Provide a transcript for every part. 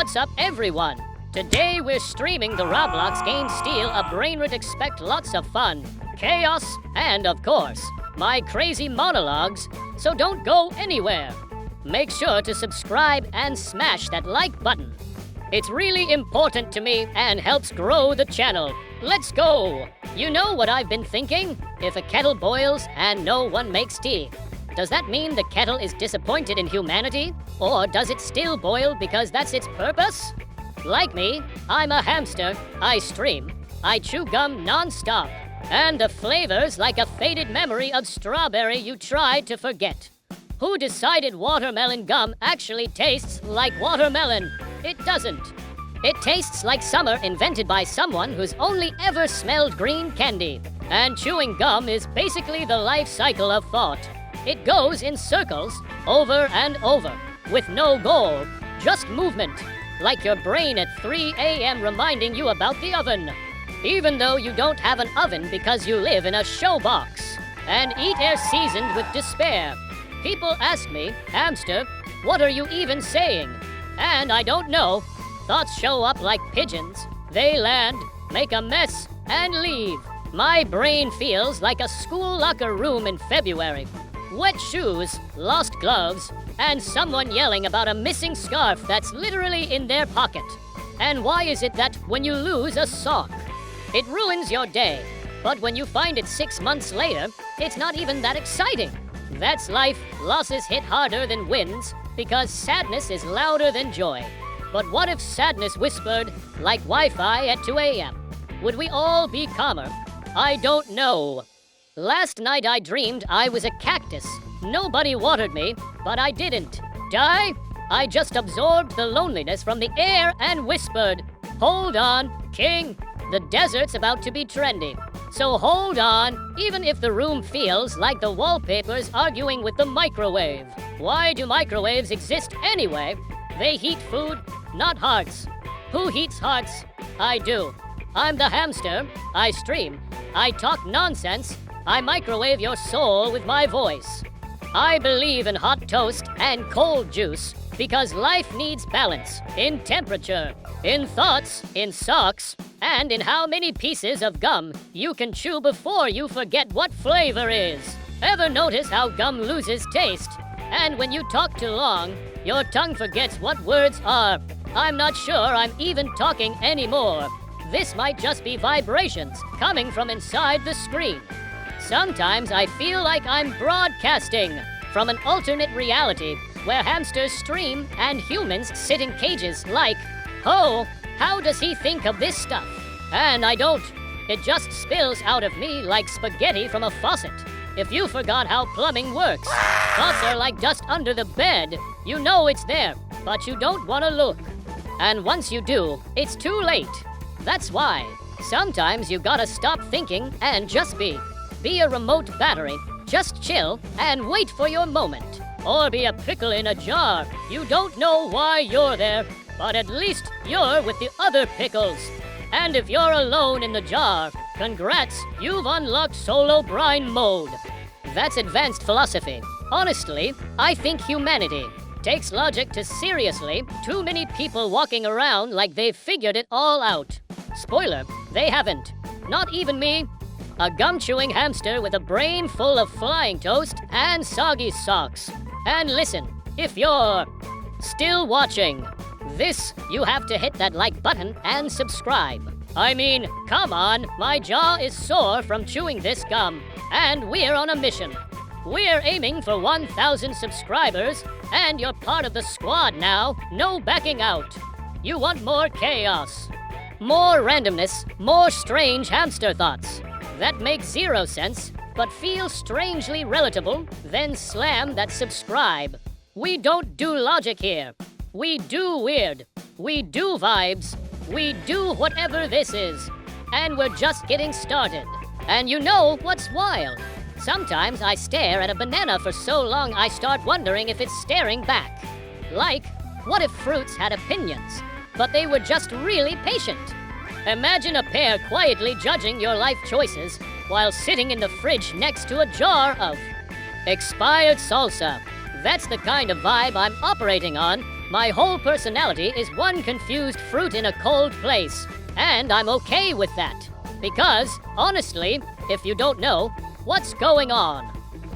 What's up, everyone? Today we're streaming the Roblox game STEAL A BRAINROT. Expect lots of fun, chaos, and of course, my crazy monologues, so don't go anywhere. Make sure to subscribe and smash that like button. It's really important to me and helps grow the channel. Let's go! You know what I've been thinking? If a kettle boils and no one makes tea, does that mean the kettle is disappointed in humanity? Or does it still boil because that's its purpose? Like me, I'm a hamster, I stream, I chew gum non-stop, and the flavor's like a faded memory of strawberry you tried to forget. Who decided watermelon gum actually tastes like watermelon? It doesn't. It tastes like summer invented by someone who's only ever smelled green candy. And chewing gum is basically the life cycle of thought. It goes in circles, over and over, with no goal, just movement, like your brain at 3 a.m. reminding you about the oven. Even though you don't have an oven because you live in a showbox and eat air seasoned with despair. People ask me, hamster, what are you even saying? And I don't know. Thoughts show up like pigeons. They land, make a mess, and leave. My brain feels like a school locker room in February. Wet shoes, lost gloves, and someone yelling about a missing scarf that's literally in their pocket. And why is it that when you lose a sock, it ruins your day, but when you find it 6 months later, it's not even that exciting? That's life. Losses hit harder than wins because sadness is louder than joy. But what if sadness whispered like Wi-Fi at 2 a.m.? Would we all be calmer? I don't know. Last night I dreamed I was a cactus. Nobody watered me, but I didn't die. I just absorbed the loneliness from the air and whispered, "Hold on, king. The desert's about to be trendy. So hold on, even if the room feels like the wallpaper's arguing with the microwave." Why do microwaves exist anyway? They heat food, not hearts. Who heats hearts? I do. I'm the hamster. I stream. I talk nonsense. I microwave your soul with my voice. I believe in hot toast and cold juice because life needs balance in temperature, in thoughts, in socks, and in how many pieces of gum you can chew before you forget what flavor is. Ever notice how gum loses taste? And when you talk too long, your tongue forgets what words are. I'm not sure I'm even talking anymore. This might just be vibrations coming from inside the screen. Sometimes I feel like I'm broadcasting from an alternate reality where hamsters stream and humans sit in cages like, oh, how does he think of this stuff? And I don't. It just spills out of me like spaghetti from a faucet. If you forgot how plumbing works, thoughts are like dust under the bed. You know it's there, but you don't want to look. And once you do, it's too late. That's why sometimes you gotta stop thinking and just be. Be a remote battery, just chill and wait for your moment. Or be a pickle in a jar. You don't know why you're there, but at least you're with the other pickles. And if you're alone in the jar, congrats, you've unlocked solo brine mode. That's advanced philosophy. Honestly, I think humanity takes logic too seriously. Too many people walking around like they've figured it all out. Spoiler, they haven't. Not even me. A gum-chewing hamster with a brain full of flying toast and soggy socks. And listen, if you're still watching this, you have to hit that like button and subscribe. I mean, come on, my jaw is sore from chewing this gum, and we're on a mission. We're aiming for 1,000 subscribers, and you're part of the squad now, no backing out. You want more chaos, more randomness, more strange hamster thoughts that make zero sense, but feel strangely relatable, then slam that subscribe. We don't do logic here. We do weird. We do vibes. We do whatever this is. And we're just getting started. And you know what's wild? Sometimes I stare at a banana for so long I start wondering if it's staring back. Like, what if fruits had opinions, but they were just really patient? Imagine a pair quietly judging your life choices while sitting in the fridge next to a jar of expired salsa. That's the kind of vibe I'm operating on My whole personality is one confused fruit in a cold place, and I'm okay with that. Because, honestly, if you don't know, what's going on?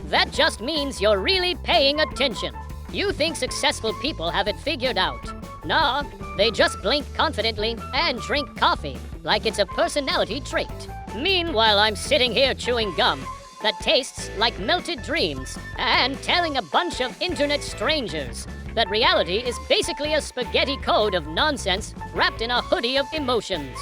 That just means you're really paying attention. You think successful people have it figured out. Nah, they just blink confidently and drink coffee like it's a personality trait. Meanwhile, I'm sitting here chewing gum that tastes like melted dreams and telling a bunch of internet strangers that reality is basically a spaghetti code of nonsense wrapped in a hoodie of emotions.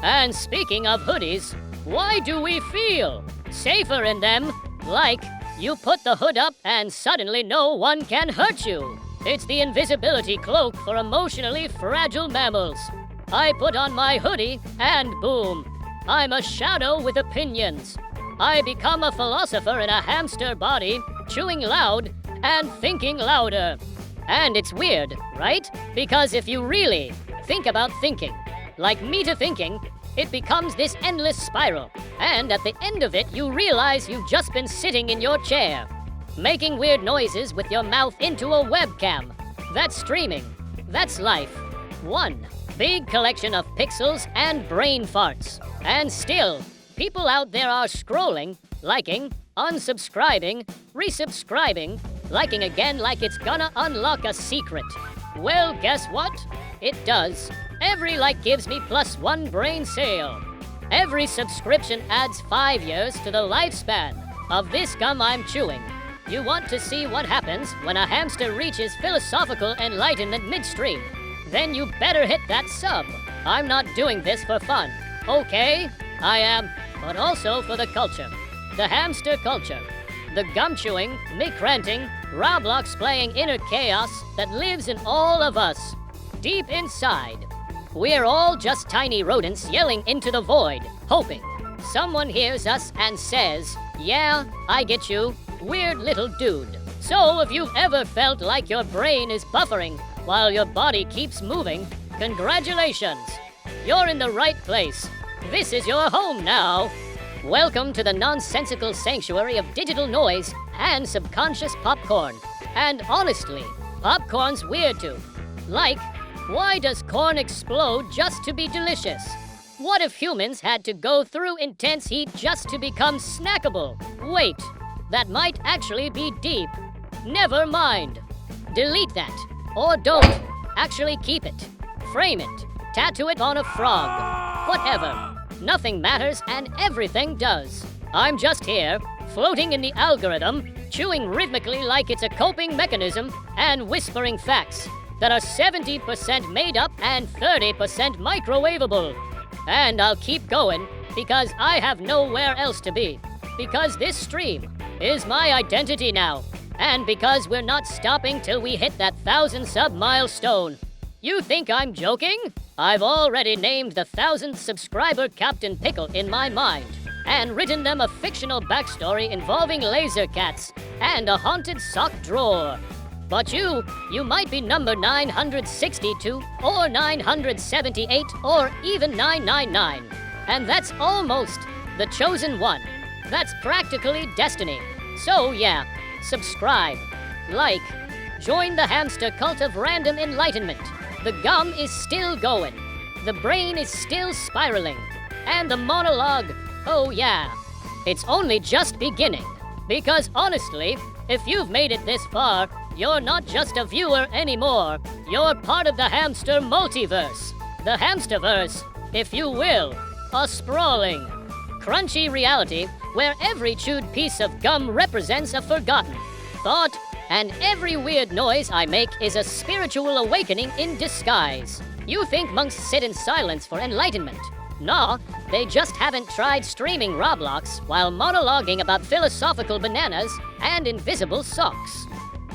And speaking of hoodies, why do we feel safer in them? Like, you put the hood up and suddenly no one can hurt you. It's the invisibility cloak for emotionally fragile mammals. I put on my hoodie and boom, I'm a shadow with opinions. I become a philosopher in a hamster body, chewing loud and thinking louder. And it's weird, right? Because if you really think about thinking, like meter thinking, it becomes this endless spiral. And at the end of it, you realize you've just been sitting in your chair, making weird noises with your mouth into a webcam. That's streaming. That's life. One big collection of pixels and brain farts. And still, people out there are scrolling, liking, unsubscribing, resubscribing, liking again like it's gonna unlock a secret. Well, guess what? It does. Every like gives me +1 brain cell. Every subscription adds 5 years to the lifespan of this gum I'm chewing. You want to see what happens when a hamster reaches philosophical enlightenment midstream? Then you better hit that sub. I'm not doing this for fun. Okay, I am, but also for the culture. The hamster culture. The gum chewing, mic ranting, Roblox playing inner chaos that lives in all of us. Deep inside, we're all just tiny rodents yelling into the void, hoping someone hears us and says, "Yeah, I get you, weird little dude." So if you've ever felt like your brain is buffering while your body keeps moving, congratulations. You're in the right place. This is your home now. Welcome to the nonsensical sanctuary of digital noise and subconscious popcorn. And honestly, popcorn's weird too. Like, why does corn explode just to be delicious? What if humans had to go through intense heat just to become snackable? Wait, that might actually be deep. Never mind. Delete that. Or don't. Actually keep it. Frame it. Tattoo it on a frog. Whatever. Nothing matters and everything does. I'm just here, floating in the algorithm, chewing rhythmically like it's a coping mechanism, and whispering facts that are 70% made up and 30% microwavable. And I'll keep going because I have nowhere else to be. Because this stream is my identity now. And because we're not stopping till we hit that 1,000 sub milestone. You think I'm joking? I've already named the 1,000th subscriber Captain Pickle in my mind and written them a fictional backstory involving laser cats and a haunted sock drawer. But you might be number 962 or 978 or even 999. And that's almost the chosen one. That's practically destiny. So yeah, subscribe, like, join the hamster cult of random enlightenment. The gum is still going. The brain is still spiraling. And the monologue, oh yeah, it's only just beginning. Because honestly, if you've made it this far, you're not just a viewer anymore. You're part of the hamster multiverse. The hamsterverse, if you will. A sprawling, crunchy reality where every chewed piece of gum represents a forgotten thought, and every weird noise I make is a spiritual awakening in disguise. You think monks sit in silence for enlightenment? No, they just haven't tried streaming Roblox while monologuing about philosophical bananas and invisible socks.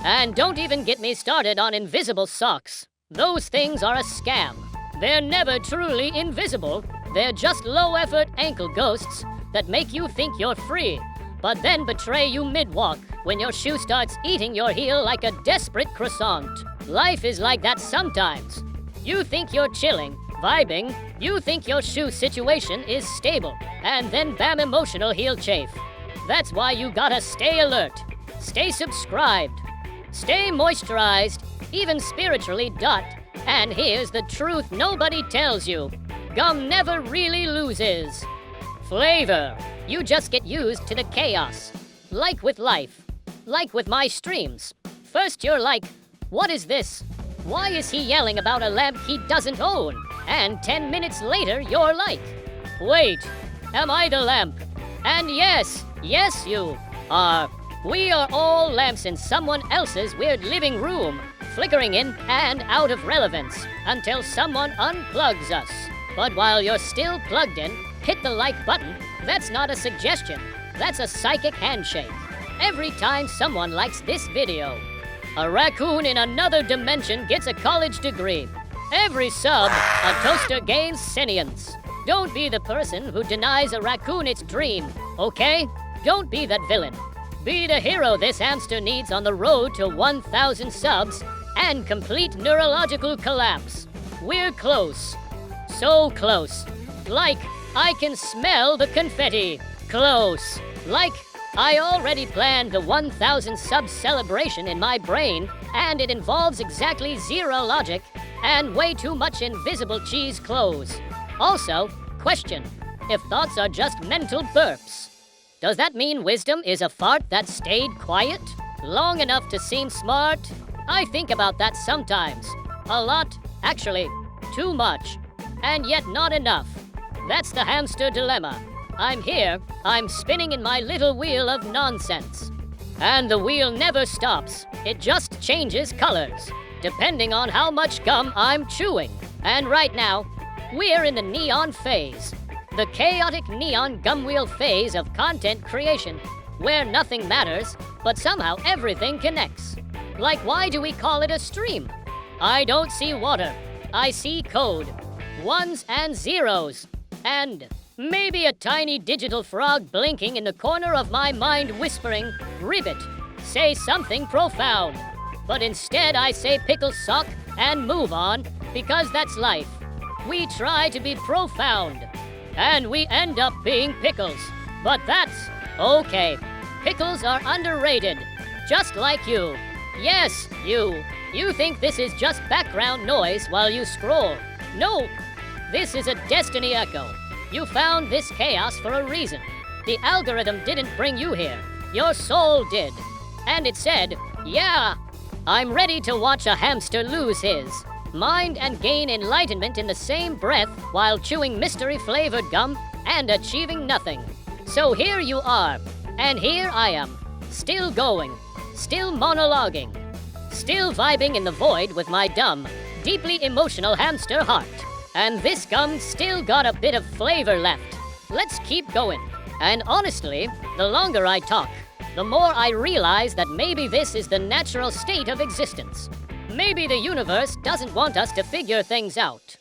And don't even get me started on invisible socks. Those things are a scam. They're never truly invisible. They're just low-effort ankle ghosts that make you think you're free, but then betray you mid-walk when your shoe starts eating your heel like a desperate croissant. Life is like that sometimes. You think you're chilling, vibing, you think your shoe situation is stable, and then bam, emotional heel chafe. That's why you gotta stay alert, stay subscribed, Stay moisturized, even spiritually. And here's the truth nobody tells you. Gum never really loses flavor. You just get used to the chaos. Like with life. Like with my streams. First you're like, what is this? Why is he yelling about a lamp he doesn't own? And 10 minutes later you're like, wait, am I the lamp? And yes, you are. We are all lamps in someone else's weird living room, flickering in and out of relevance until someone unplugs us. But while you're still plugged in, hit the like button. That's not a suggestion. That's a psychic handshake. Every time someone likes this video, a raccoon in another dimension gets a college degree. Every sub, a toaster gains sentience. Don't be the person who denies a raccoon its dream, okay? Don't be that villain. Be the hero this hamster needs on the road to 1,000 subs and complete neurological collapse. We're close. So close. Like, I can smell the confetti. Close. Like, I already planned the 1,000 subs celebration in my brain, and it involves exactly zero logic and way too much invisible cheese clothes. Also, question, if thoughts are just mental burps, does that mean wisdom is a fart that stayed quiet long enough to seem smart? I think about that sometimes. A lot, actually, too much, and yet not enough. That's the hamster dilemma. I'm here, I'm spinning in my little wheel of nonsense. And the wheel never stops, it just changes colors, depending on how much gum I'm chewing. And right now, we're in the neon phase. The chaotic neon gum wheel phase of content creation, where nothing matters, but somehow everything connects. Like, why do we call it a stream? I don't see water, I see code. Ones and zeros. And maybe a tiny digital frog blinking in the corner of my mind whispering, ribbit, say something profound. But instead I say pickle sock and move on, because that's life. We try to be profound, and we end up being pickles. But that's okay. Pickles are underrated, just like you. Yes, you. You think this is just background noise while you scroll. No, this is a destiny echo. You found this chaos for a reason. The algorithm didn't bring you here. Your soul did. And it said, yeah, I'm ready to watch a hamster lose his mind and gain enlightenment in the same breath while chewing mystery-flavored gum and achieving nothing. So here you are, and here I am, still going, still monologuing, still vibing in the void with my dumb, deeply emotional hamster heart. And this gum still got a bit of flavor left. Let's keep going. And honestly, the longer I talk, the more I realize that maybe this is the natural state of existence. Maybe the universe doesn't want us to figure things out.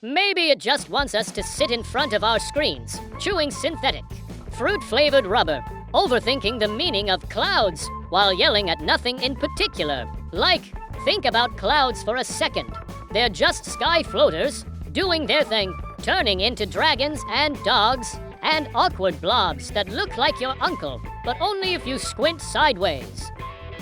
Maybe it just wants us to sit in front of our screens, chewing synthetic, fruit-flavored rubber, overthinking the meaning of clouds while yelling at nothing in particular. Like, think about clouds for a second. They're just sky floaters, doing their thing, turning into dragons and dogs and awkward blobs that look like your uncle, but only if you squint sideways.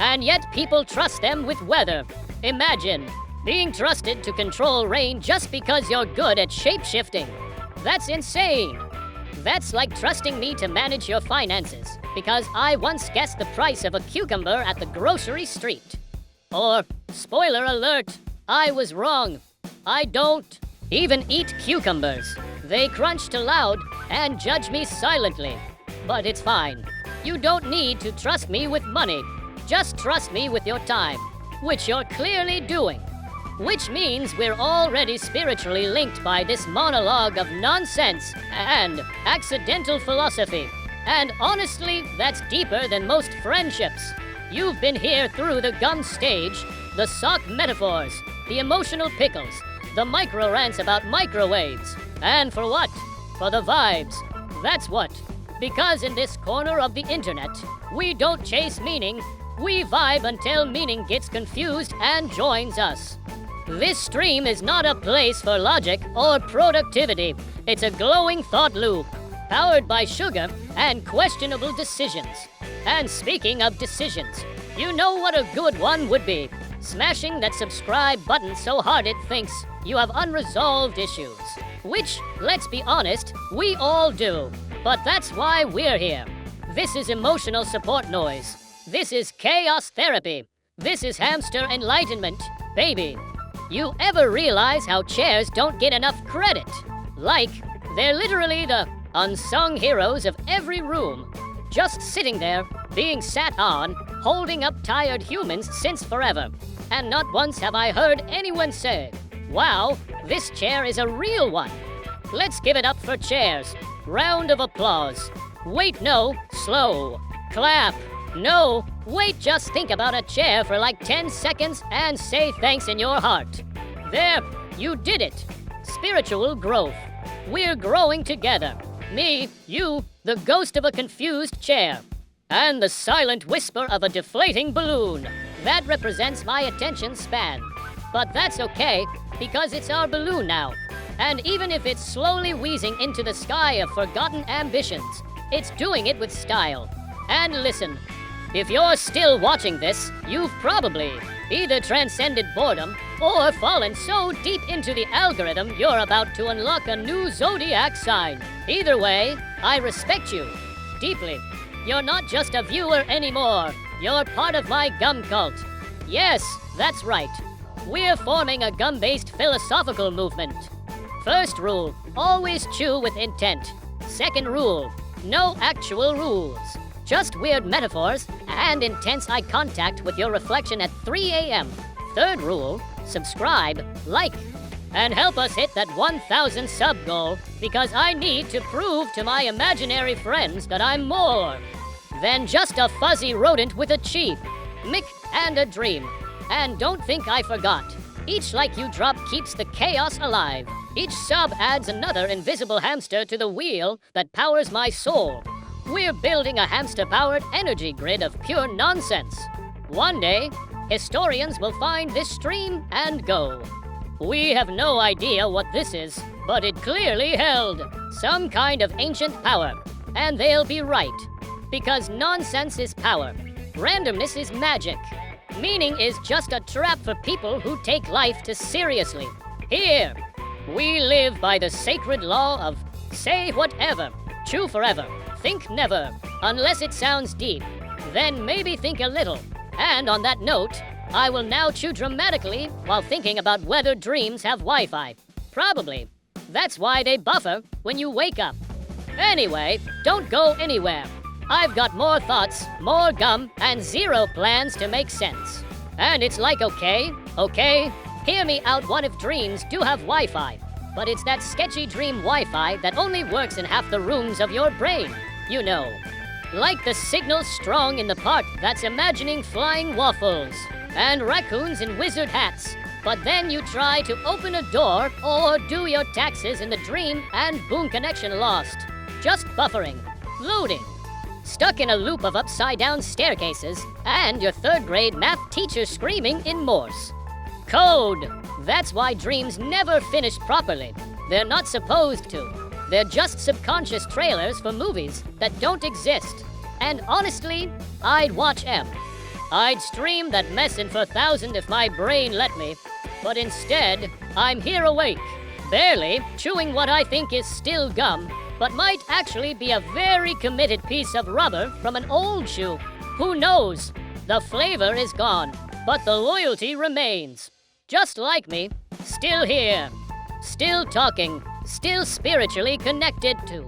And yet people trust them with weather. Imagine being trusted to control rain just because you're good at shape-shifting. That's insane. That's like trusting me to manage your finances because I once guessed the price of a cucumber at the grocery street. Or, spoiler alert, I was wrong. I don't even eat cucumbers. They crunch too loud and judge me silently. But it's fine. You don't need to trust me with money. Just trust me with your time, which you're clearly doing. Which means we're already spiritually linked by this monologue of nonsense and accidental philosophy. And honestly, that's deeper than most friendships. You've been here through the gum stage, the sock metaphors, the emotional pickles, the micro rants about microwaves. And for what? For the vibes. That's what. Because in this corner of the internet, we don't chase meaning, we vibe until meaning gets confused and joins us. This stream is not a place for logic or productivity. It's a glowing thought loop, powered by sugar and questionable decisions. And speaking of decisions, You know what a good one would be? Smashing that subscribe button so hard it thinks you have unresolved issues. Which, let's be honest, we all do. But that's why we're here. This is emotional support noise. This is chaos therapy. This is hamster enlightenment, baby. You ever realize how chairs don't get enough credit? Like, they're literally the unsung heroes of every room. Just sitting there, being sat on, holding up tired humans since forever. And not once have I heard anyone say, wow, this chair is a real one. Let's give it up for chairs. Round of applause. Wait, no, slow. Clap. No, wait, just think about a chair for like 10 seconds and say thanks in your heart. There, you did it. Spiritual growth. We're growing together. Me, you, the ghost of a confused chair. And the silent whisper of a deflating balloon. That represents my attention span. But that's okay, because it's our balloon now. And even if it's slowly wheezing into the sky of forgotten ambitions, it's doing it with style. And listen, if you're still watching this, you've probably either transcended boredom or fallen so deep into the algorithm you're about to unlock a new zodiac sign. Either way, I respect you deeply. You're not just a viewer anymore. You're part of my gum cult. Yes, that's right. We're forming a gum-based philosophical movement. First rule, always chew with intent. Second rule, no actual rules. Just weird metaphors and intense eye contact with your reflection at 3 a.m. Third rule, subscribe, like, and help us hit that 1,000 sub goal because I need to prove to my imaginary friends that I'm more than just a fuzzy rodent with a cheap mick and a dream. And don't think I forgot. Each like you drop keeps the chaos alive. Each sub adds another invisible hamster to the wheel that powers my soul. We're building a hamster-powered energy grid of pure nonsense. One day, historians will find this stream and go, we have no idea what this is, but it clearly held some kind of ancient power. And they'll be right, because nonsense is power. Randomness is magic. Meaning is just a trap for people who take life too seriously. Here, we live by the sacred law of say whatever, chew forever, think never, unless it sounds deep. Then maybe think a little. And on that note, I will now chew dramatically while thinking about whether dreams have Wi-Fi. Probably. That's why they buffer when you wake up. Anyway, don't go anywhere. I've got more thoughts, more gum, and zero plans to make sense. And it's like, okay, hear me out what if dreams do have Wi-Fi. But it's that sketchy dream Wi-Fi that only works in half the rooms of your brain. You know. Like the signal strong in the part that's imagining flying waffles and raccoons in wizard hats. But then you try to open a door or do your taxes in the dream and boom, connection lost. Just buffering, loading. Stuck in a loop of upside-down staircases, and your third-grade math teacher screaming in Morse. Code! That's why dreams never finish properly. They're not supposed to. They're just subconscious trailers for movies that don't exist. And honestly, I'd watch M. I'd stream that mess in for 1,000 if my brain let me. But instead, I'm here awake, barely chewing what I think is still gum, but might actually be a very committed piece of rubber from an old shoe. Who knows? The flavor is gone, but the loyalty remains. Just like me, still here, still talking, still spiritually connected to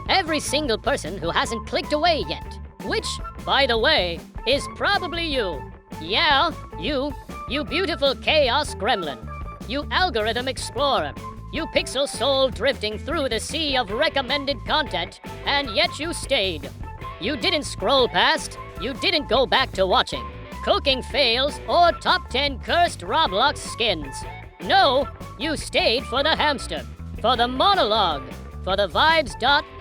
every single person who hasn't clicked away yet. Which, by the way, is probably you. Yeah, you beautiful chaos gremlin. You algorithm explorer. You pixel soul drifting through the sea of recommended content, and yet you stayed. You didn't scroll past, you didn't go back to watching cooking fails or top 10 cursed Roblox skins. No, you stayed for the hamster, for the monologue, for the vibes.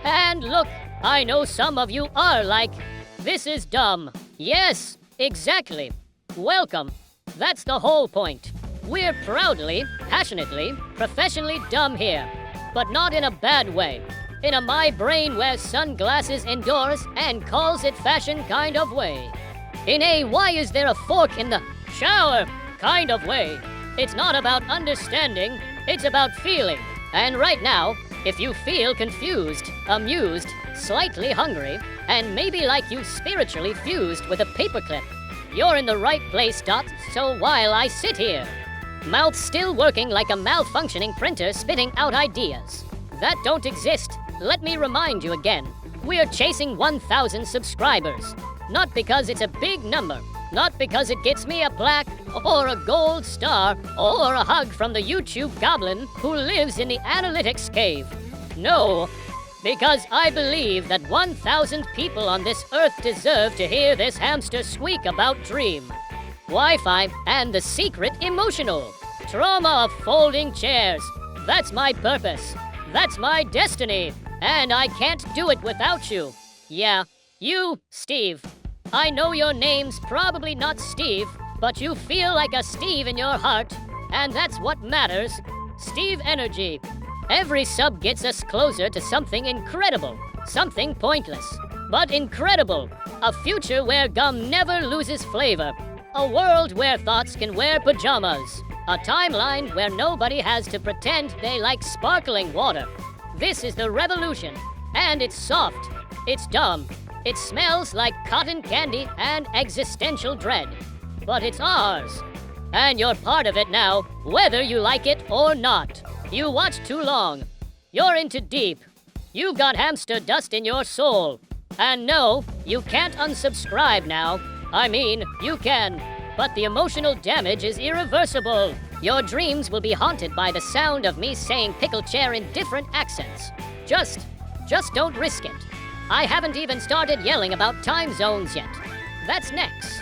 And look, I know some of you are like, this is dumb. Yes, exactly. Welcome. That's the whole point. We're proudly, passionately, professionally dumb here, but not in a bad way. In a my brain wears sunglasses indoors and calls it fashion kind of way. in a why is there a fork in the shower kind of way. It's not about understanding, it's about feeling. And right now, if you feel confused, amused, slightly hungry, and maybe like you spiritually fused with a paperclip, you're in the right place, Dot. So while I sit here, mouth still working like a malfunctioning printer spitting out ideas that don't exist, let me remind you again, we're chasing 1,000 subscribers. Not because it's a big number, not because it gets me a plaque or a gold star or a hug from the YouTube goblin who lives in the analytics cave. No, because I believe that 1,000 people on this earth deserve to hear this hamster squeak about dream, Wi-Fi, and the secret emotional trauma of folding chairs. That's my purpose. That's my destiny. And I can't do it without you. Yeah, you, Steve. I know your name's probably not Steve, but you feel like a Steve in your heart, and that's what matters. Steve energy. Every sub gets us closer to something incredible, something pointless, but incredible. A future where gum never loses flavor. A world where thoughts can wear pajamas. A timeline where nobody has to pretend they like sparkling water. This is the revolution, and it's soft, it's dumb, it smells like cotton candy and existential dread. But it's ours, and you're part of it now, whether you like it or not. You watched too long. You're into deep. You've got hamster dust in your soul. And no, you can't unsubscribe now. I mean, you can, but the emotional damage is irreversible. Your dreams will be haunted by the sound of me saying pickle chair in different accents. Just don't risk it. I haven't even started yelling about time zones yet. That's next.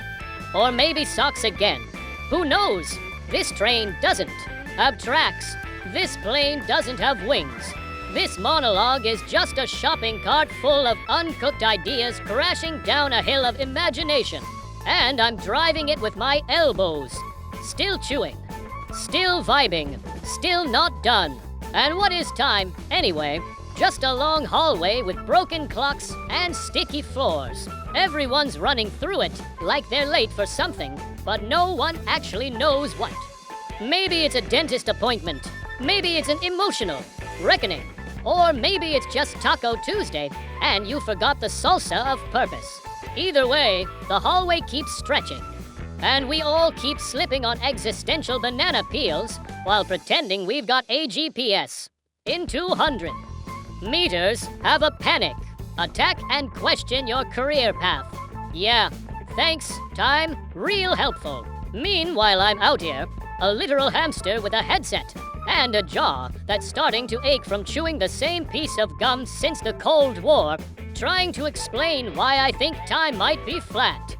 Or maybe socks again. Who knows? This train doesn't have tracks. This plane doesn't have wings. This monologue is just a shopping cart full of uncooked ideas crashing down a hill of imagination. And I'm driving it with my elbows. Still chewing. Still vibing. Still not done. And what is time, anyway? Just a long hallway with broken clocks and sticky floors. Everyone's running through it like they're late for something, but no one actually knows what. Maybe it's a dentist appointment. Maybe it's an emotional reckoning. Or maybe it's just Taco Tuesday and you forgot the salsa of purpose. Either way, the hallway keeps stretching. And we all keep slipping on existential banana peels while pretending we've got a GPS. In 200. Meters have a panic. Attack and question your career path. Yeah, thanks, time, real helpful. Meanwhile, I'm out here, a literal hamster with a headset and a jaw that's starting to ache from chewing the same piece of gum since the Cold War, trying to explain why I think time might be flat.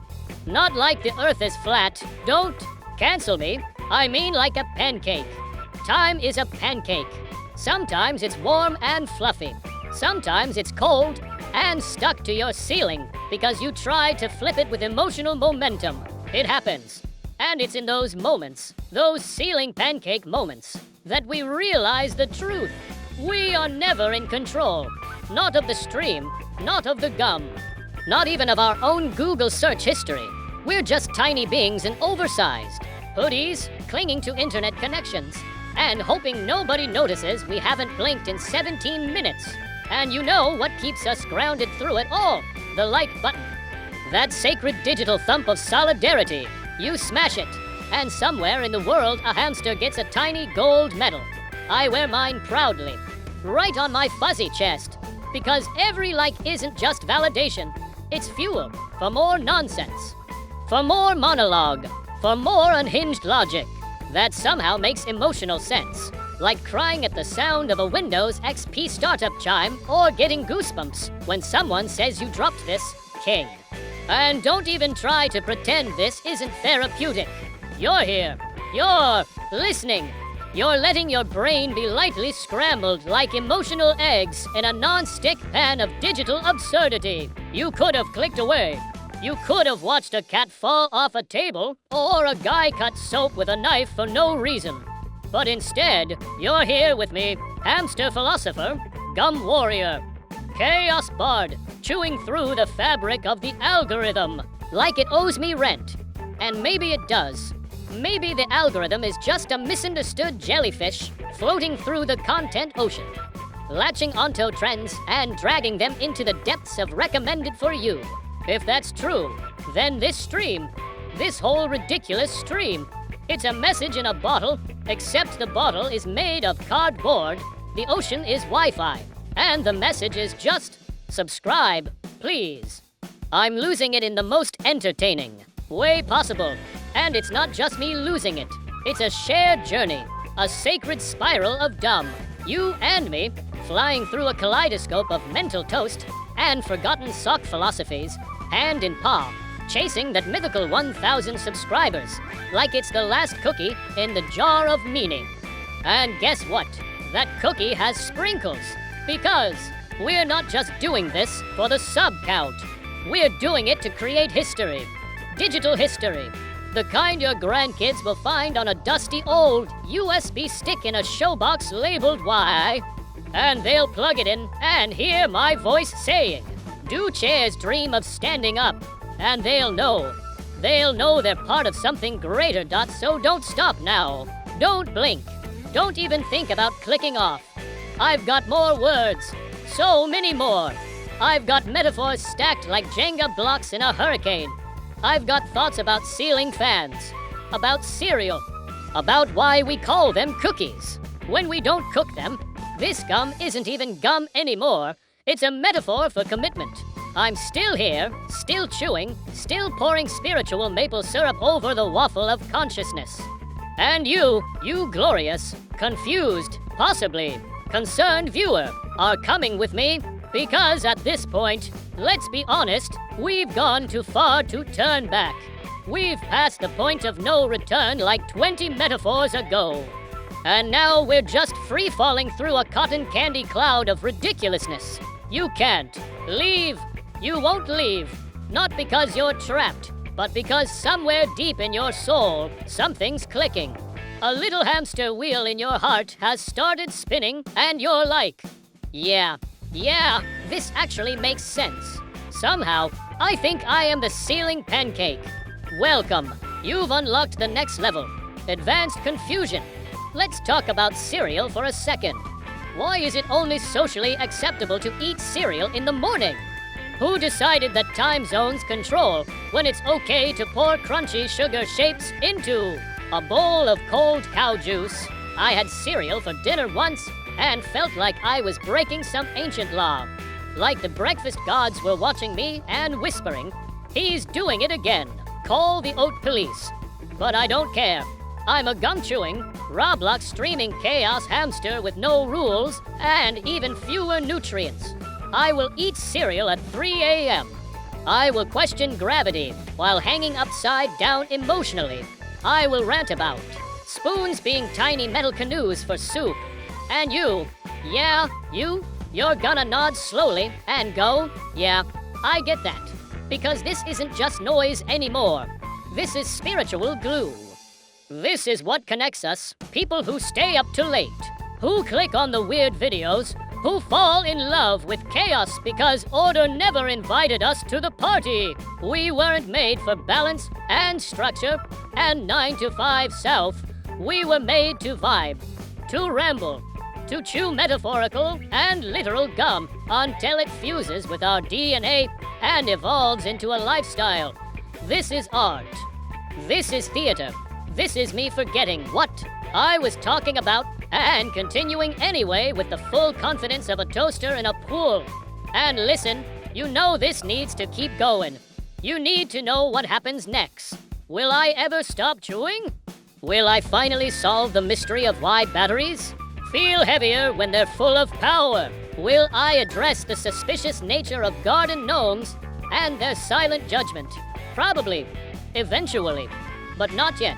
Not like the earth is flat. Don't cancel me. I mean like a pancake. Time is a pancake. Sometimes it's warm and fluffy. Sometimes it's cold and stuck to your ceiling because you tried to flip it with emotional momentum. It happens. And it's in those moments, those ceiling pancake moments, that we realize the truth. We are never in control. Not of the stream, not of the gum, not even of our own Google search history. We're just tiny beings in oversized hoodies, clinging to internet connections, and hoping nobody notices we haven't blinked in 17 minutes. And you know what keeps us grounded through it all? The like button. That sacred digital thump of solidarity. You smash it, and somewhere in the world a hamster gets a tiny gold medal. I wear mine proudly, right on my fuzzy chest, because every like isn't just validation, it's fuel for more nonsense, for more monologue, for more unhinged logic that somehow makes emotional sense, like crying at the sound of a Windows XP startup chime or getting goosebumps when someone says you dropped this, king. And don't even try to pretend this isn't therapeutic. You're here. You're listening. You're letting your brain be lightly scrambled like emotional eggs in a non-stick pan of digital absurdity. You could have clicked away. You could have watched a cat fall off a table or a guy cut soap with a knife for no reason. But instead, you're here with me, hamster philosopher, gum warrior, chaos bard, chewing through the fabric of the algorithm like it owes me rent. And maybe it does. Maybe the algorithm is just a misunderstood jellyfish floating through the content ocean, latching onto trends and dragging them into the depths of recommended for you. If that's true, then this stream, this whole ridiculous stream, it's a message in a bottle, except the bottle is made of cardboard, the ocean is Wi-Fi, and the message is just subscribe, please. I'm losing it in the most entertaining way possible. And it's not just me losing it. It's a shared journey, a sacred spiral of dumb. You and me, flying through a kaleidoscope of mental toast and forgotten sock philosophies, hand in paw, chasing that mythical 1,000 subscribers, like it's the last cookie in the jar of meaning. And guess what? That cookie has sprinkles, because we're not just doing this for the sub count. We're doing it to create history. Digital history. The kind your grandkids will find on a dusty old USB stick in a showbox labeled Y. And they'll plug it in and hear my voice saying, "Do chairs dream of standing up?" And they'll know. They'll know they're part of something greater, so don't stop now. Don't blink. Don't even think about clicking off. I've got more words. So many more. I've got metaphors stacked like Jenga blocks in a hurricane. I've got thoughts about ceiling fans, about cereal, about why we call them cookies. When we don't cook them, this gum isn't even gum anymore. It's a metaphor for commitment. I'm still here, still chewing, still pouring spiritual maple syrup over the waffle of consciousness. And you glorious, confused, possibly concerned viewer, are coming with me because at this point, let's be honest, we've gone too far to turn back. We've passed the point of no return like 20 metaphors ago. And now we're just free-falling through a cotton candy cloud of ridiculousness. You can't leave. You won't leave. Not because you're trapped, but because somewhere deep in your soul, something's clicking. A little hamster wheel in your heart has started spinning, and you're like, yeah, this actually makes sense. Somehow, I think I am the ceiling pancake. Welcome. You've unlocked the next level. Advanced confusion. Let's talk about cereal for a second. Why is it only socially acceptable to eat cereal in the morning? Who decided that time zones control when it's okay to pour crunchy sugar shapes into a bowl of cold cow juice? I had cereal for dinner once and felt like I was breaking some ancient law. Like the breakfast gods were watching me and whispering, "He's doing it again. Call the oat police." But I don't care. I'm a gum-chewing, Roblox streaming chaos hamster with no rules and even fewer nutrients. I will eat cereal at 3 a.m. I will question gravity while hanging upside down emotionally. I will rant about spoons being tiny metal canoes for soup. And you're gonna nod slowly and go, "Yeah, I get that." Because this isn't just noise anymore. This is spiritual glue. This is what connects us, people who stay up too late, who click on the weird videos, who fall in love with chaos because order never invited us to the party. We weren't made for balance and structure and 9 to 5 self. We were made to vibe, to ramble, to chew metaphorical and literal gum until it fuses with our DNA and evolves into a lifestyle. This is art. This is theater. This is me forgetting what I was talking about and continuing anyway with the full confidence of a toaster in a pool. And listen, you know this needs to keep going. You need to know what happens next. Will I ever stop chewing? Will I finally solve the mystery of why batteries feel heavier when they're full of power? Will I address the suspicious nature of garden gnomes and their silent judgment? Probably. Eventually. But not yet.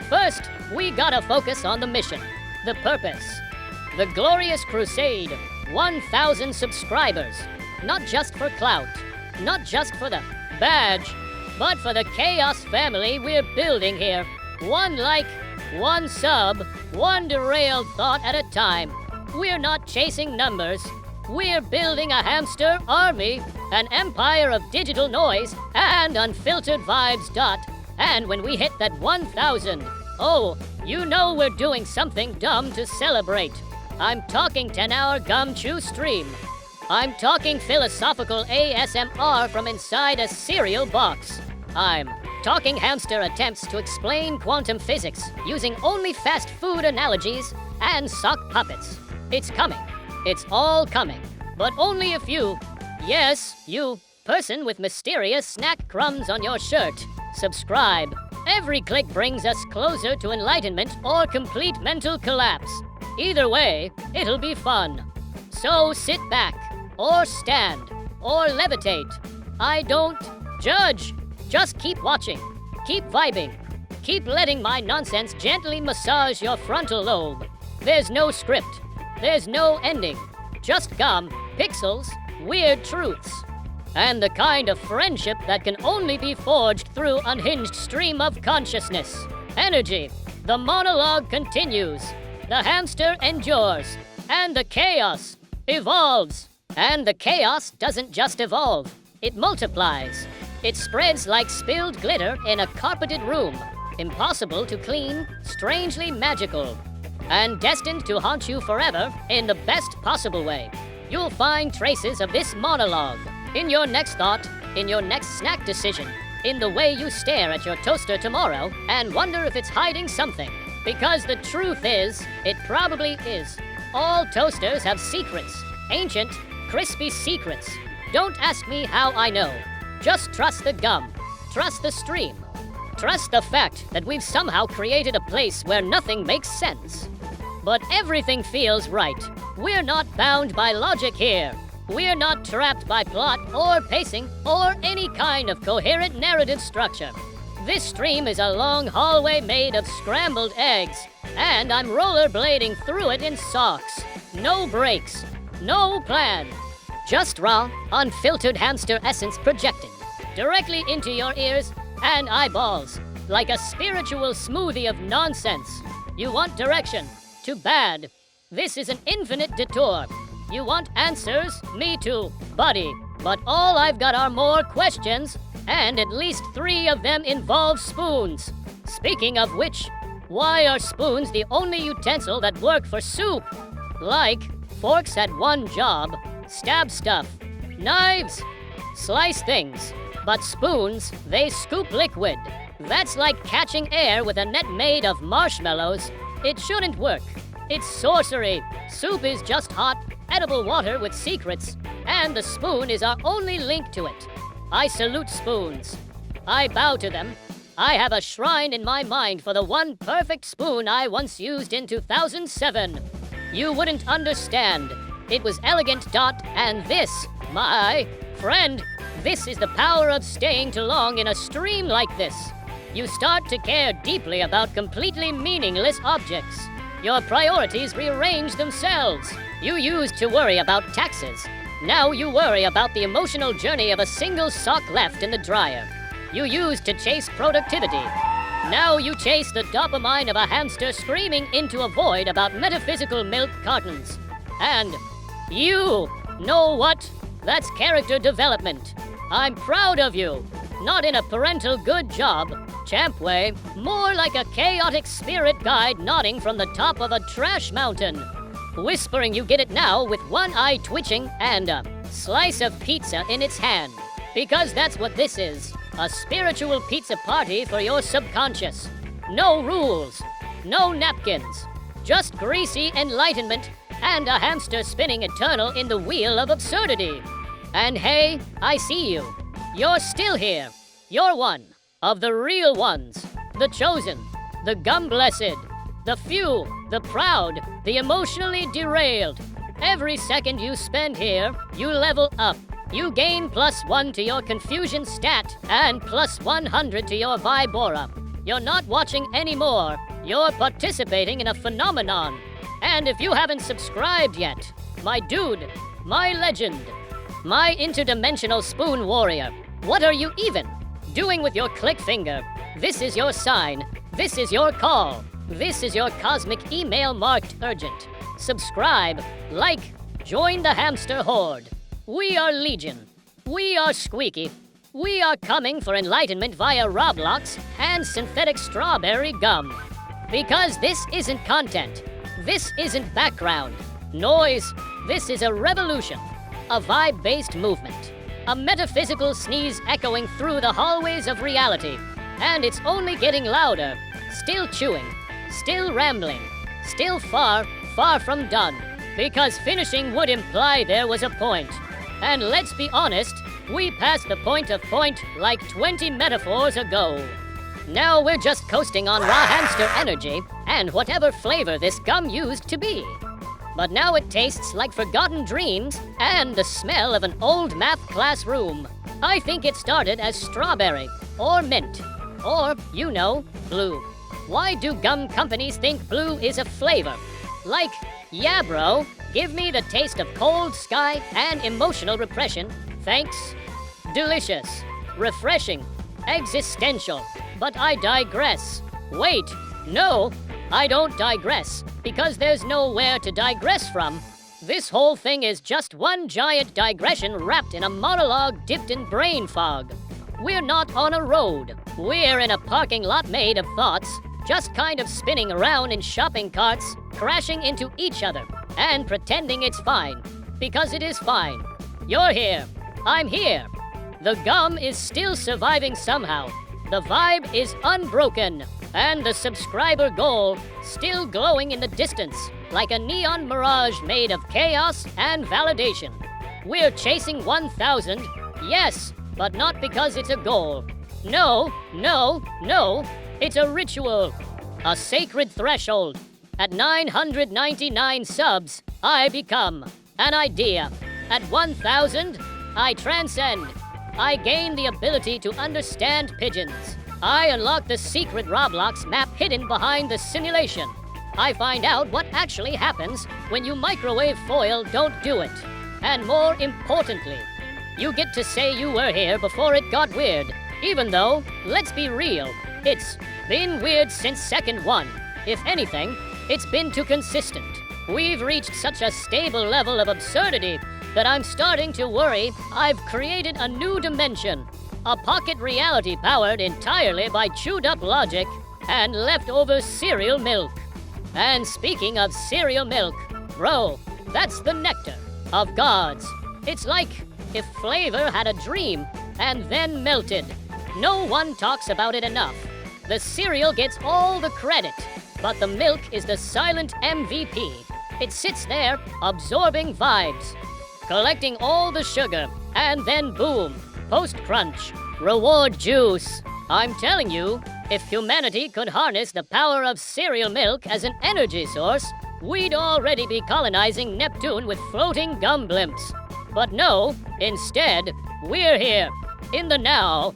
First, we gotta focus on the mission, the purpose, the glorious crusade, 1,000 subscribers, not just for clout, not just for the badge, but for the chaos family we're building here. One like, one sub, one derailed thought at a time. We're not chasing numbers, We're building a hamster army, an empire of digital noise and unfiltered vibes. And when we hit that 1,000, oh, you know we're doing something dumb to celebrate. I'm talking 10-hour gum chew stream. I'm talking philosophical ASMR from inside a cereal box. I'm talking hamster attempts to explain quantum physics using only fast food analogies and sock puppets. It's coming. It's all coming. But only if you, yes, you, person with mysterious snack crumbs on your shirt, subscribe. Every click brings us closer to enlightenment or complete mental collapse. Either way, it'll be fun. So sit back, or stand, or levitate. I don't judge. Just keep watching, keep vibing, keep letting my nonsense gently massage your frontal lobe. There's no script, there's no ending, just gum, pixels, weird truths, and the kind of friendship that can only be forged through unhinged stream of consciousness. Energy, the monologue continues, the hamster endures, and the chaos evolves. And the chaos doesn't just evolve, it multiplies. It spreads like spilled glitter in a carpeted room, impossible to clean, strangely magical, and destined to haunt you forever in the best possible way. You'll find traces of this monologue in your next thought, in your next snack decision, in the way you stare at your toaster tomorrow and wonder if it's hiding something. Because the truth is, it probably is. All toasters have secrets, ancient, crispy secrets. Don't ask me how I know. Just trust the gum, trust the stream, trust the fact that we've somehow created a place where nothing makes sense. But everything feels right. We're not bound by logic here. We're not trapped by plot or pacing or any kind of coherent narrative structure. This stream is a long hallway made of scrambled eggs, and I'm rollerblading through it in socks. No brakes, no plan. Just raw, unfiltered hamster essence projecting directly into your ears and eyeballs like a spiritual smoothie of nonsense. You want direction? Too bad. This is an infinite detour. You want answers? Me too, buddy. But all I've got are more questions, and at least 3 of them involve spoons. Speaking of which, why are spoons the only utensil that work for soup? Like, forks had one job: stab stuff. Knives slice things. But spoons, they scoop liquid. That's like catching air with a net made of marshmallows. It shouldn't work. It's sorcery. Soup is just hot, edible water with secrets, and the spoon is our only link to it. I salute spoons. I bow to them. I have a shrine in my mind for the one perfect spoon I once used in 2007. You wouldn't understand. It was elegant. And this, my friend, this is the power of staying too long in a stream like this. You start to care deeply about completely meaningless objects. Your priorities rearrange themselves. You used to worry about taxes. Now you worry about the emotional journey of a single sock left in the dryer. You used to chase productivity. Now you chase the dopamine of a hamster screaming into a void about metaphysical milk cartons. And you know what? That's character development. I'm proud of you. Not in a parental good job, champ way, more like a chaotic spirit guide nodding from the top of a trash mountain. Whispering you get it now with one eye twitching and a slice of pizza in its hand. Because that's what this is, a spiritual pizza party for your subconscious. No rules, no napkins, just greasy enlightenment and a hamster spinning eternal in the wheel of absurdity. And hey, I see you. You're still here. You're one of the real ones, the chosen, the gum-blessed, the few, the proud, the emotionally derailed. Every second you spend here, you level up. You gain +1 to your confusion stat and +100 to your vibora. You're not watching anymore. You're participating in a phenomenon. And if you haven't subscribed yet, my dude, my legend, my interdimensional spoon warrior, what are you even doing with your click finger? This is your sign. This is your call. This is your cosmic email marked urgent. Subscribe, like, Join the hamster horde. We are legion. We are squeaky. We are coming for enlightenment via Roblox and synthetic strawberry gum. Because this isn't content. This isn't background noise. This is a revolution. A vibe-based movement. A metaphysical sneeze echoing through the hallways of reality. And it's only getting louder. Still chewing. Still rambling. Still far, far from done. Because finishing would imply there was a point. And let's be honest, we passed the point of point like 20 metaphors ago. Now we're just coasting on raw hamster energy and whatever flavor this gum used to be. But now it tastes like forgotten dreams and the smell of an old math classroom. I think it started as strawberry, or mint, or, you know, blue. Why do gum companies think blue is a flavor? Like, yeah bro, give me the taste of cold sky and emotional repression, thanks. Delicious, refreshing, existential. But I digress. Wait, no, I don't digress, because there's nowhere to digress from. This whole thing is just one giant digression wrapped in a monologue dipped in brain fog. We're not on a road. We're in a parking lot made of thoughts, just kind of spinning around in shopping carts, crashing into each other, and pretending it's fine. Because it is fine. You're here. I'm here. The gum is still surviving somehow. The vibe is unbroken. And the subscriber goal still glowing in the distance, like a neon mirage made of chaos and validation. We're chasing 1,000, yes, but not because it's a goal. No, no, no, it's a ritual, a sacred threshold. At 999 subs, I become an idea. At 1,000, I transcend. I gain the ability to understand pigeons. I unlock the secret Roblox map hidden behind the simulation. I find out what actually happens when you microwave foil don't do it. And more importantly, you get to say you were here before it got weird. Even though, let's be real, it's been weird since second one. If anything, it's been too consistent. We've reached such a stable level of absurdity that I'm starting to worry I've created a new dimension. A pocket reality powered entirely by chewed up logic and leftover cereal milk. And speaking of cereal milk, bro, that's the nectar of gods. It's like if flavor had a dream and then melted. No one talks about it enough. The cereal gets all the credit, but the milk is the silent MVP. It sits there absorbing vibes, collecting all the sugar, and then boom, post-crunch, reward juice. I'm telling you, if humanity could harness the power of cereal milk as an energy source, we'd already be colonizing Neptune with floating gum blimps. But no, instead, we're here, in the now,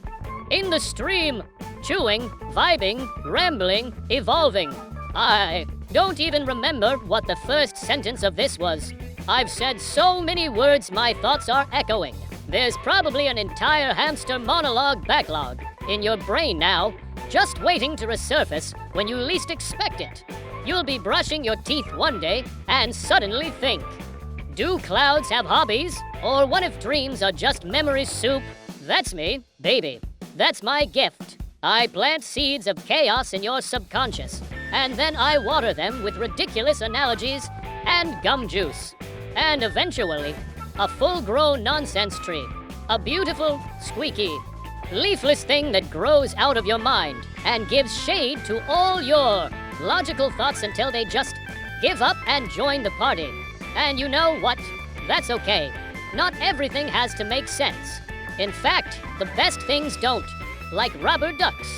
in the stream, chewing, vibing, rambling, evolving. I don't even remember what the first sentence of this was. I've said so many words my thoughts are echoing. There's probably an entire hamster monologue backlog in your brain now, just waiting to resurface when you least expect it. You'll be brushing your teeth one day and suddenly think, do clouds have hobbies? Or what if dreams are just memory soup? That's me, baby. That's my gift. I plant seeds of chaos in your subconscious, and then I water them with ridiculous analogies and gum juice. And eventually, a full-grown nonsense tree. A beautiful, squeaky, leafless thing that grows out of your mind and gives shade to all your logical thoughts until they just give up and join the party. And you know what? That's okay. Not everything has to make sense. In fact, the best things don't, like rubber ducks,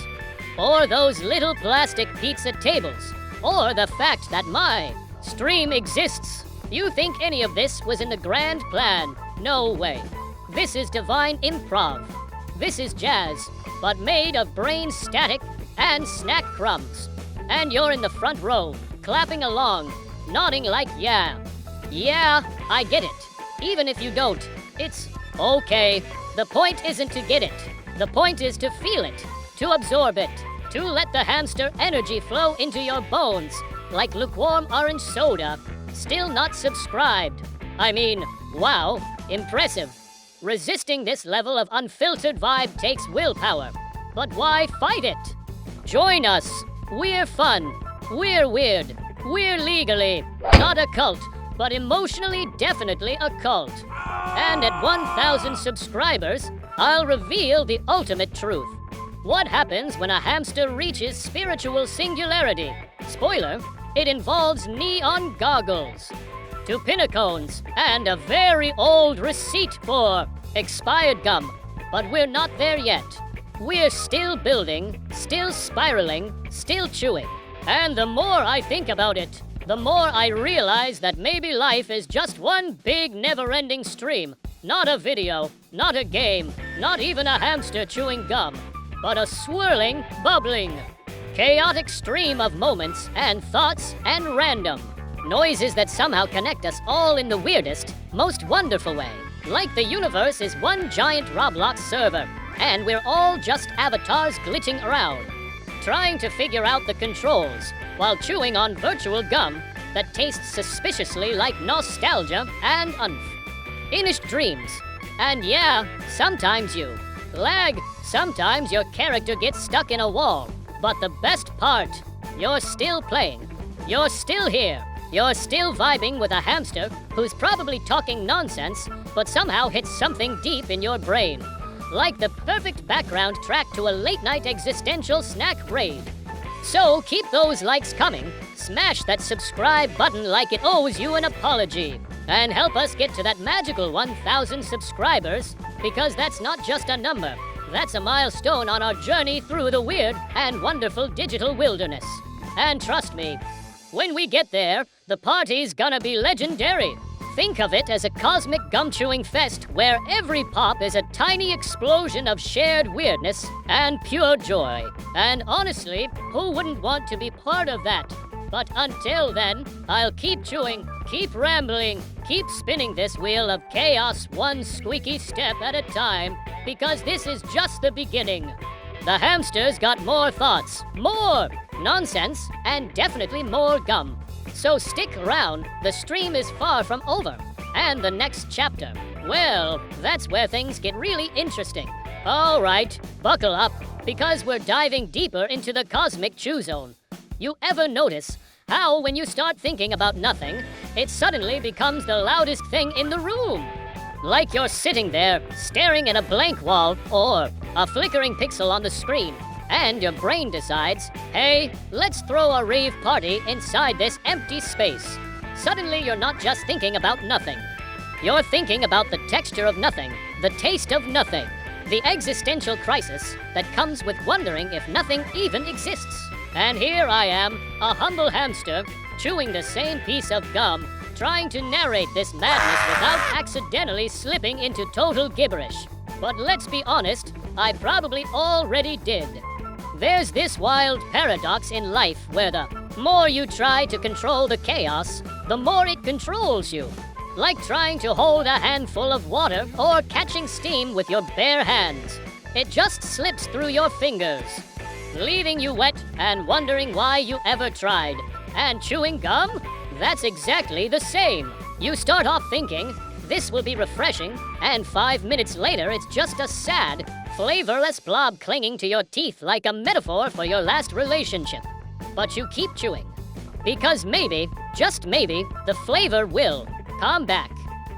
or those little plastic pizza tables, or the fact that my stream exists. You think any of this was in the grand plan? No way. This is divine improv. This is jazz, but made of brain static and snack crumbs. And you're in the front row, clapping along, nodding like yeah. Yeah, I get it. Even if you don't, it's okay. The point isn't to get it. The point is to feel it, to absorb it, to let the hamster energy flow into your bones like lukewarm orange soda. Still not subscribed? I mean, wow, impressive. Resisting this level of unfiltered vibe takes willpower. But why fight it? Join us. We're fun. We're weird. We're legally not a cult, but emotionally definitely a cult. And at 1,000 subscribers, I'll reveal the ultimate truth. What happens when a hamster reaches spiritual singularity? Spoiler, it involves neon goggles, tupinacones, and a very old receipt for expired gum. But we're not there yet. We're still building, still spiraling, still chewing. And the more I think about it, the more I realize that maybe life is just one big never-ending stream. Not a video, not a game, not even a hamster chewing gum, but a swirling, bubbling, chaotic stream of moments and thoughts and random noises that somehow connect us all in the weirdest, most wonderful way. Like the universe is one giant Roblox server, and we're all just avatars glitching around, trying to figure out the controls while chewing on virtual gum that tastes suspiciously like nostalgia and unfinished dreams. And yeah, sometimes you lag, sometimes your character gets stuck in a wall. But the best part, you're still playing. You're still here. You're still vibing with a hamster who's probably talking nonsense, but somehow hits something deep in your brain. Like the perfect background track to a late-night existential snack raid. So keep those likes coming, smash that subscribe button like it owes you an apology, and help us get to that magical 1,000 subscribers, because that's not just a number, that's a milestone on our journey through the weird and wonderful digital wilderness. And trust me, when we get there, the party's gonna be legendary. Think of it as a cosmic gum-chewing fest where every pop is a tiny explosion of shared weirdness and pure joy. And honestly, who wouldn't want to be part of that? But until then, I'll keep chewing, keep rambling, keep spinning this wheel of chaos one squeaky step at a time, because this is just the beginning. The hamster's got more thoughts, more nonsense, and definitely more gum. So stick around, the stream is far from over. And the next chapter, well, that's where things get really interesting. All right, buckle up, because we're diving deeper into the cosmic chew zone. You ever notice how when you start thinking about nothing, it suddenly becomes the loudest thing in the room? Like you're sitting there, staring at a blank wall or a flickering pixel on the screen, and your brain decides, hey, let's throw a rave party inside this empty space. Suddenly you're not just thinking about nothing. You're thinking about the texture of nothing, the taste of nothing, the existential crisis that comes with wondering if nothing even exists. And here I am, a humble hamster, chewing the same piece of gum, trying to narrate this madness without accidentally slipping into total gibberish. But let's be honest, I probably already did. There's this wild paradox in life where the more you try to control the chaos, the more it controls you. Like trying to hold a handful of water or catching steam with your bare hands. It just slips through your fingers, leaving you wet and wondering why you ever tried. And chewing gum? That's exactly the same. You start off thinking, this will be refreshing, and 5 minutes later it's just a sad, flavorless blob clinging to your teeth like a metaphor for your last relationship. But you keep chewing. Because maybe, just maybe, the flavor will come back.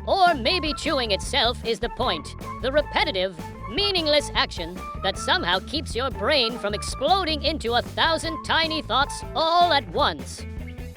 Or maybe chewing itself is the point, the repetitive, meaningless action that somehow keeps your brain from exploding into 1,000 tiny thoughts all at once.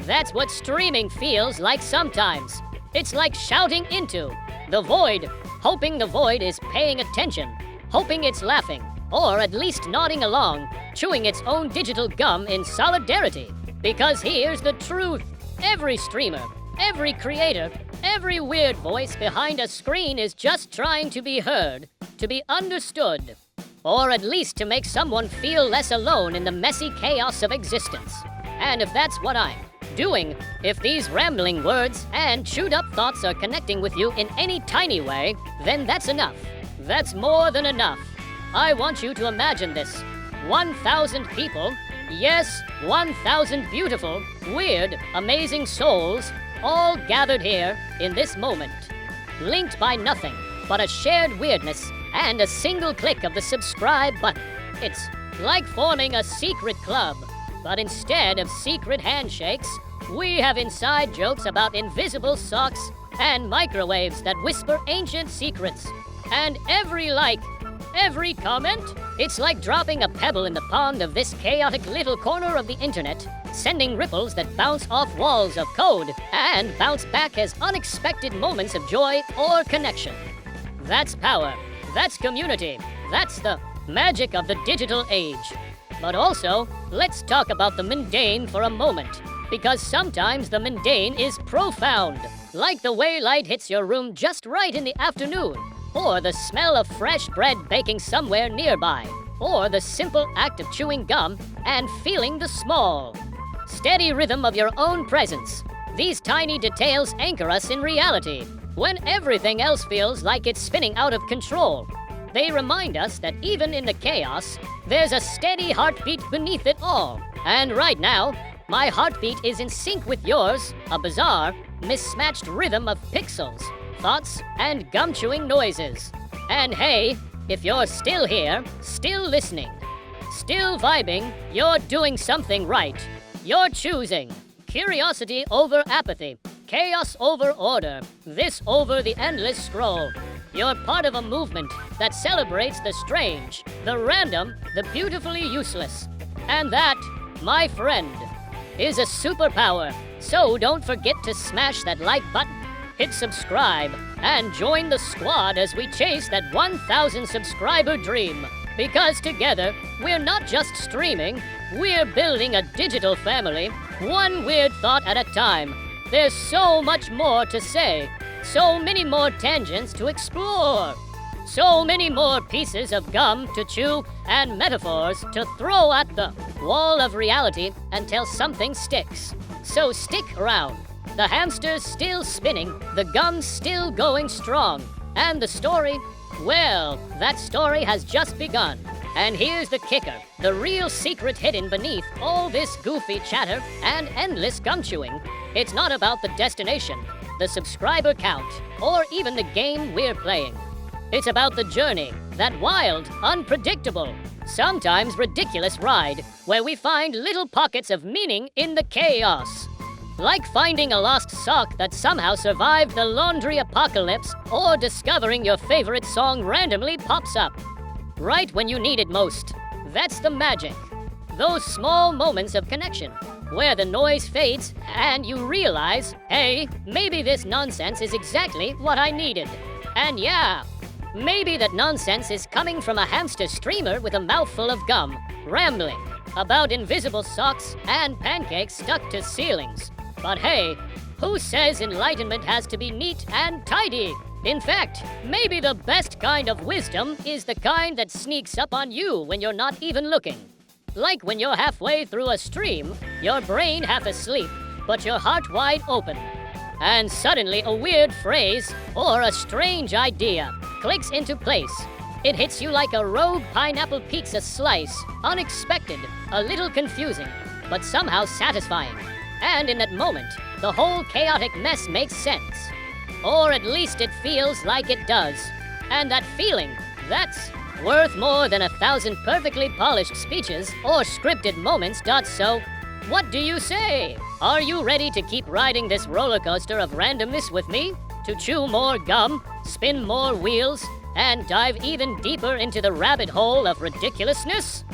That's what streaming feels like sometimes. It's like shouting into the void, hoping the void is paying attention, hoping it's laughing, or at least nodding along, chewing its own digital gum in solidarity. Because here's the truth. Every streamer, every creator, every weird voice behind a screen is just trying to be heard, to be understood, or at least to make someone feel less alone in the messy chaos of existence. And if that's what I'm doing, if these rambling words and chewed up thoughts are connecting with you in any tiny way, then that's enough. That's more than enough. I want you to imagine this. 1,000 people, yes, 1,000 beautiful, weird, amazing souls, all gathered here in this moment, linked by nothing but a shared weirdness and a single click of the subscribe button. It's like forming a secret club, but instead of secret handshakes, we have inside jokes about invisible socks and microwaves that whisper ancient secrets. And every like, every comment, it's like dropping a pebble in the pond of this chaotic little corner of the internet, sending ripples that bounce off walls of code and bounce back as unexpected moments of joy or connection. That's power. That's community. That's the magic of the digital age. But also, let's talk about the mundane for a moment, because sometimes the mundane is profound, like the way light hits your room just right in the afternoon, or the smell of fresh bread baking somewhere nearby, or the simple act of chewing gum and feeling the small, steady rhythm of your own presence. These tiny details anchor us in reality when everything else feels like it's spinning out of control. They remind us that even in the chaos, there's a steady heartbeat beneath it all. And right now, my heartbeat is in sync with yours, a bizarre, mismatched rhythm of pixels, thoughts, and gum-chewing noises. And hey, if you're still here, still listening, still vibing, you're doing something right. You're choosing curiosity over apathy, chaos over order, this over the endless scroll. You're part of a movement that celebrates the strange, the random, the beautifully useless. And that, my friend, is a superpower. So don't forget to smash that like button, hit subscribe, and join the squad as we chase that 1,000 subscriber dream. Because together, we're not just streaming, we're building a digital family, one weird thought at a time. There's so much more to say, so many more tangents to explore, so many more pieces of gum to chew and metaphors to throw at the wall of reality until something sticks. So stick around. The hamster's still spinning, the gum's still going strong, and the story, well, that story has just begun. And here's the kicker, the real secret hidden beneath all this goofy chatter and endless gum chewing. It's not about the destination, the subscriber count, or even the game we're playing. It's about the journey, that wild, unpredictable, sometimes ridiculous ride where we find little pockets of meaning in the chaos. Like finding a lost sock that somehow survived the laundry apocalypse, or discovering your favorite song randomly pops up right when you need it most. That's the magic. Those small moments of connection, where the noise fades and you realize, hey, maybe this nonsense is exactly what I needed. And yeah, maybe that nonsense is coming from a hamster streamer with a mouthful of gum, rambling about invisible socks and pancakes stuck to ceilings. But hey, who says enlightenment has to be neat and tidy? In fact, maybe the best kind of wisdom is the kind that sneaks up on you when you're not even looking. Like when you're halfway through a stream, your brain half asleep, but your heart wide open. And suddenly a weird phrase or a strange idea clicks into place. It hits you like a rogue pineapple pizza slice, unexpected, a little confusing, but somehow satisfying. And in that moment, the whole chaotic mess makes sense. Or at least it feels like it does. And that feeling, that's worth more than 1,000 perfectly polished speeches or scripted moments. So, what do you say? Are you ready to keep riding this roller coaster of randomness with me? To chew more gum, spin more wheels, and dive even deeper into the rabbit hole of ridiculousness?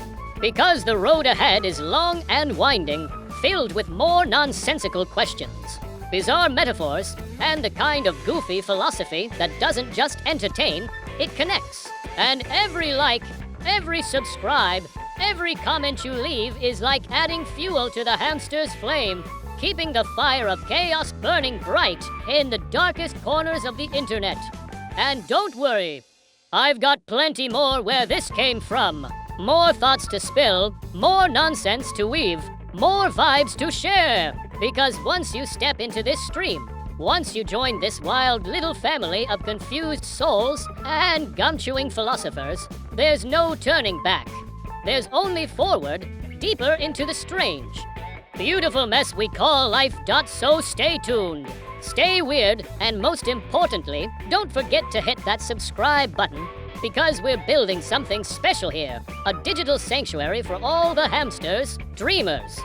Because the road ahead is long and winding, filled with more nonsensical questions, bizarre metaphors, and the kind of goofy philosophy that doesn't just entertain, it connects. And every like, every subscribe, every comment you leave is like adding fuel to the hamster's flame, keeping the fire of chaos burning bright in the darkest corners of the internet. And don't worry, I've got plenty more where this came from. More thoughts to spill, more nonsense to weave, more vibes to share. Because once you step into this stream, once you join this wild little family of confused souls and gum-chewing philosophers, there's no turning back. There's only forward, deeper into the strange. beautiful mess we call life. So stay tuned, stay weird, and most importantly, don't forget to hit that subscribe button because we're building something special here. A digital sanctuary for all the hamsters, dreamers,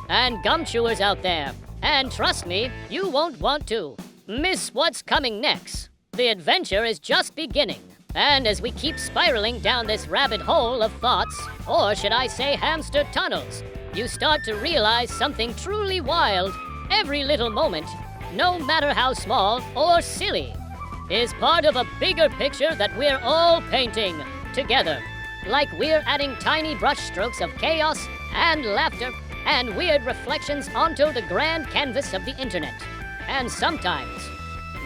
and gum chewers out there. And trust me, you won't want to miss what's coming next. The adventure is just beginning. And as we keep spiraling down this rabbit hole of thoughts, or should I say hamster tunnels, you start to realize something truly wild. Every little moment, no matter how small or silly, is part of a bigger picture that we're all painting together. Like we're adding tiny brushstrokes of chaos and laughter and weird reflections onto the grand canvas of the internet. And sometimes,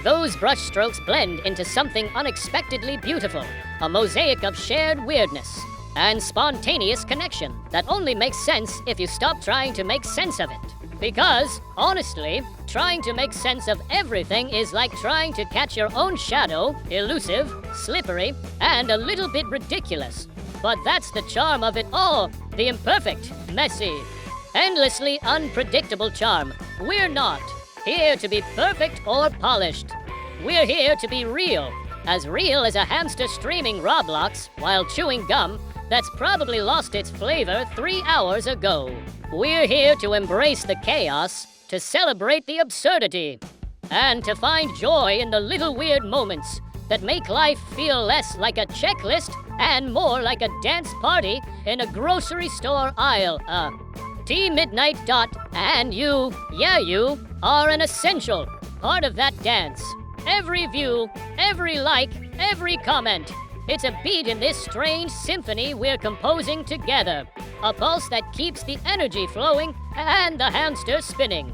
those brushstrokes blend into something unexpectedly beautiful, a mosaic of shared weirdness and spontaneous connection that only makes sense if you stop trying to make sense of it. Because, honestly, trying to make sense of everything is like trying to catch your own shadow, elusive, slippery, and a little bit ridiculous. But that's the charm of it all, the imperfect, messy, endlessly unpredictable charm. We're not here to be perfect or polished. We're here to be real as a hamster streaming Roblox while chewing gum that's probably lost its flavor 3 hours ago. We're here to embrace the chaos, to celebrate the absurdity, and to find joy in the little weird moments that make life feel less like a checklist and more like a dance party in a grocery store aisle. T-Midnight and you are an essential part of that dance. Every view, every like, every comment. It's a beat in this strange symphony we're composing together. A pulse that keeps the energy flowing and the hamster spinning.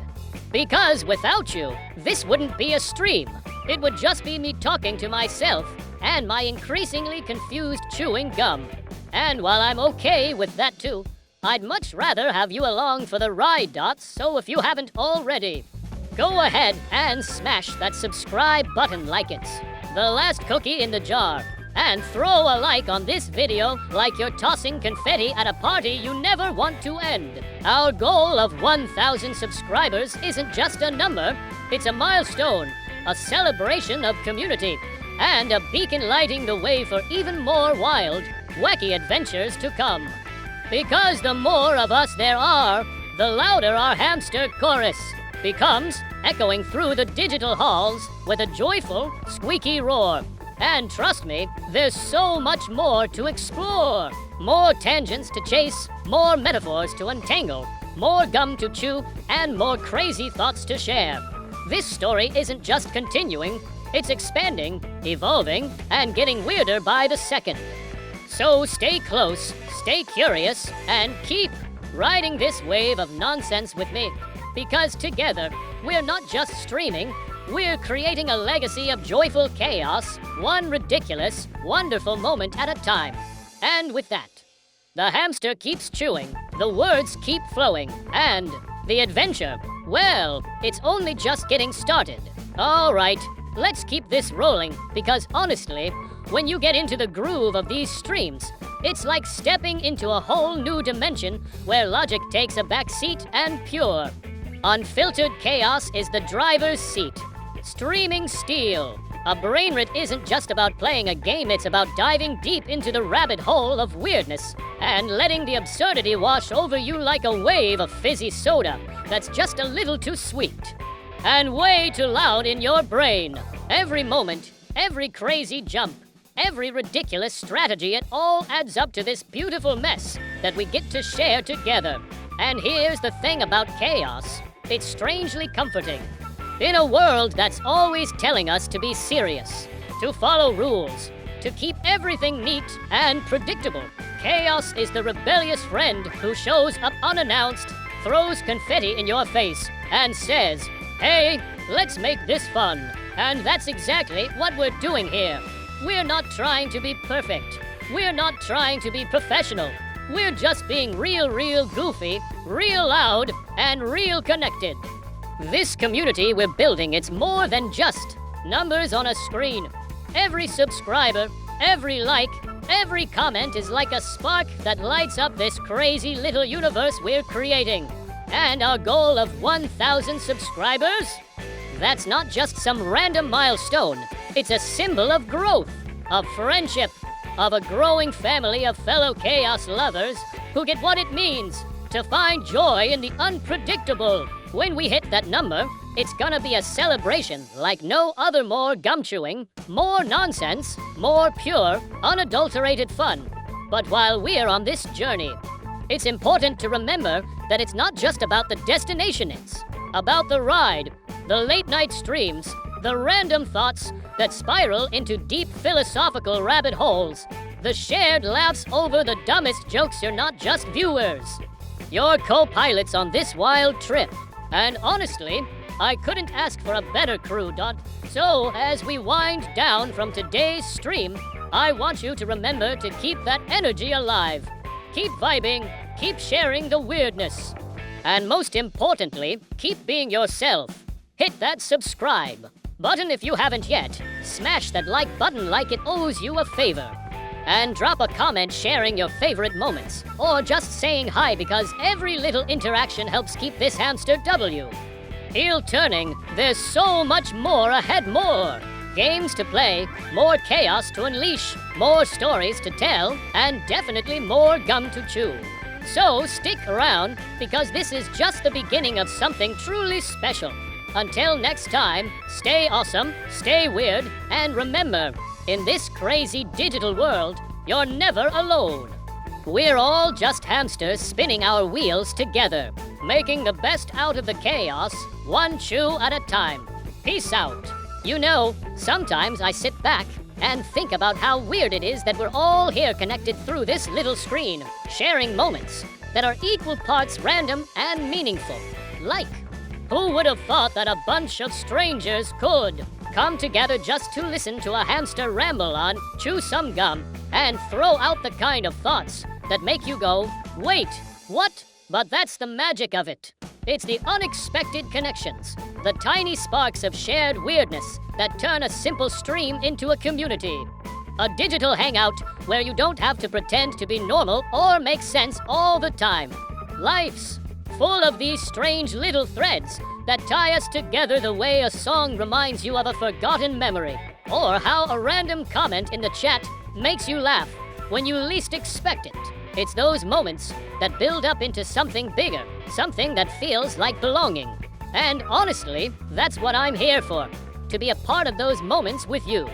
Because without you, this wouldn't be a stream. It would just be me talking to myself and my increasingly confused chewing gum. And while I'm okay with that too, I'd much rather have you along for the ride, so if you haven't already, go ahead and smash that subscribe button like it's the last cookie in the jar. And throw a like on this video like you're tossing confetti at a party you never want to end. Our goal of 1,000 subscribers isn't just a number, it's a milestone, a celebration of community, and a beacon lighting the way for even more wild, wacky adventures to come. Because the more of us there are, the louder our hamster chorus becomes, echoing through the digital halls with a joyful, squeaky roar. And trust me, there's so much more to explore. More tangents to chase, more metaphors to untangle, more gum to chew, and more crazy thoughts to share. This story isn't just continuing, it's expanding, evolving, and getting weirder by the second. So stay close, stay curious, and keep riding this wave of nonsense with me. Because together, we're not just streaming, we're creating a legacy of joyful chaos, one ridiculous, wonderful moment at a time. And with that, the hamster keeps chewing, the words keep flowing, and the adventure, well, it's only just getting started. All right, let's keep this rolling, because honestly, when you get into the groove of these streams, it's like stepping into a whole new dimension where logic takes a back seat and pure, unfiltered chaos is the driver's seat. Streaming STEAL. A BRAINROT isn't just about playing a game, it's about diving deep into the rabbit hole of weirdness and letting the absurdity wash over you like a wave of fizzy soda that's just a little too sweet and way too loud in your brain. Every moment, every crazy jump, every ridiculous strategy, it all adds up to this beautiful mess that we get to share together. And here's the thing about chaos. It's strangely comforting. In a world that's always telling us to be serious, to follow rules, to keep everything neat and predictable, chaos is the rebellious friend who shows up unannounced, throws confetti in your face, and says, "Hey, let's make this fun." And that's exactly what we're doing here. We're not trying to be perfect. We're not trying to be professional. We're just being real goofy, real loud, and real connected. This community we're building, it's more than just numbers on a screen. Every subscriber, every like, every comment is like a spark that lights up this crazy little universe we're creating. And our goal of 1,000 subscribers? That's not just some random milestone. It's a symbol of growth, of friendship, of a growing family of fellow chaos lovers who get what it means to find joy in the unpredictable. When we hit that number, it's gonna be a celebration like no other, more gum-chewing, more nonsense, more pure, unadulterated fun. But while we're on this journey, it's important to remember that it's not just about the destination, it's about the ride, the late-night streams, the random thoughts that spiral into deep philosophical rabbit holes, the shared laughs over the dumbest jokes. You're not just viewers. You're co-pilots on this wild trip. And honestly, I couldn't ask for a better crew, Dot. So, as we wind down from today's stream, I want you to remember to keep that energy alive. Keep vibing, keep sharing the weirdness. And most importantly, keep being yourself. Hit that subscribe button if you haven't yet. Smash that like button like it owes you a favor. And drop a comment sharing your favorite moments, or just saying hi, because every little interaction helps keep this hamster W. Heel turning, there's so much more ahead, more games to play, more chaos to unleash, more stories to tell, and definitely more gum to chew. So stick around, because this is just the beginning of something truly special. Until next time, stay awesome, stay weird, and remember, in this crazy digital world, you're never alone. We're all just hamsters spinning our wheels together, making the best out of the chaos, one chew at a time. Peace out. You know, sometimes I sit back and think about how weird it is that we're all here connected through this little screen, sharing moments that are equal parts random and meaningful. Like, who would have thought that a bunch of strangers could come together just to listen to a hamster ramble on, chew some gum, and throw out the kind of thoughts that make you go, wait, what? But that's the magic of it. It's the unexpected connections, the tiny sparks of shared weirdness that turn a simple stream into a community. A digital hangout where you don't have to pretend to be normal or make sense all the time. Life's full of these strange little threads that tie us together the way a song reminds you of a forgotten memory, or how a random comment in the chat makes you laugh when you least expect it. It's those moments that build up into something bigger, something that feels like belonging. And honestly, that's what I'm here for, to be a part of those moments with you.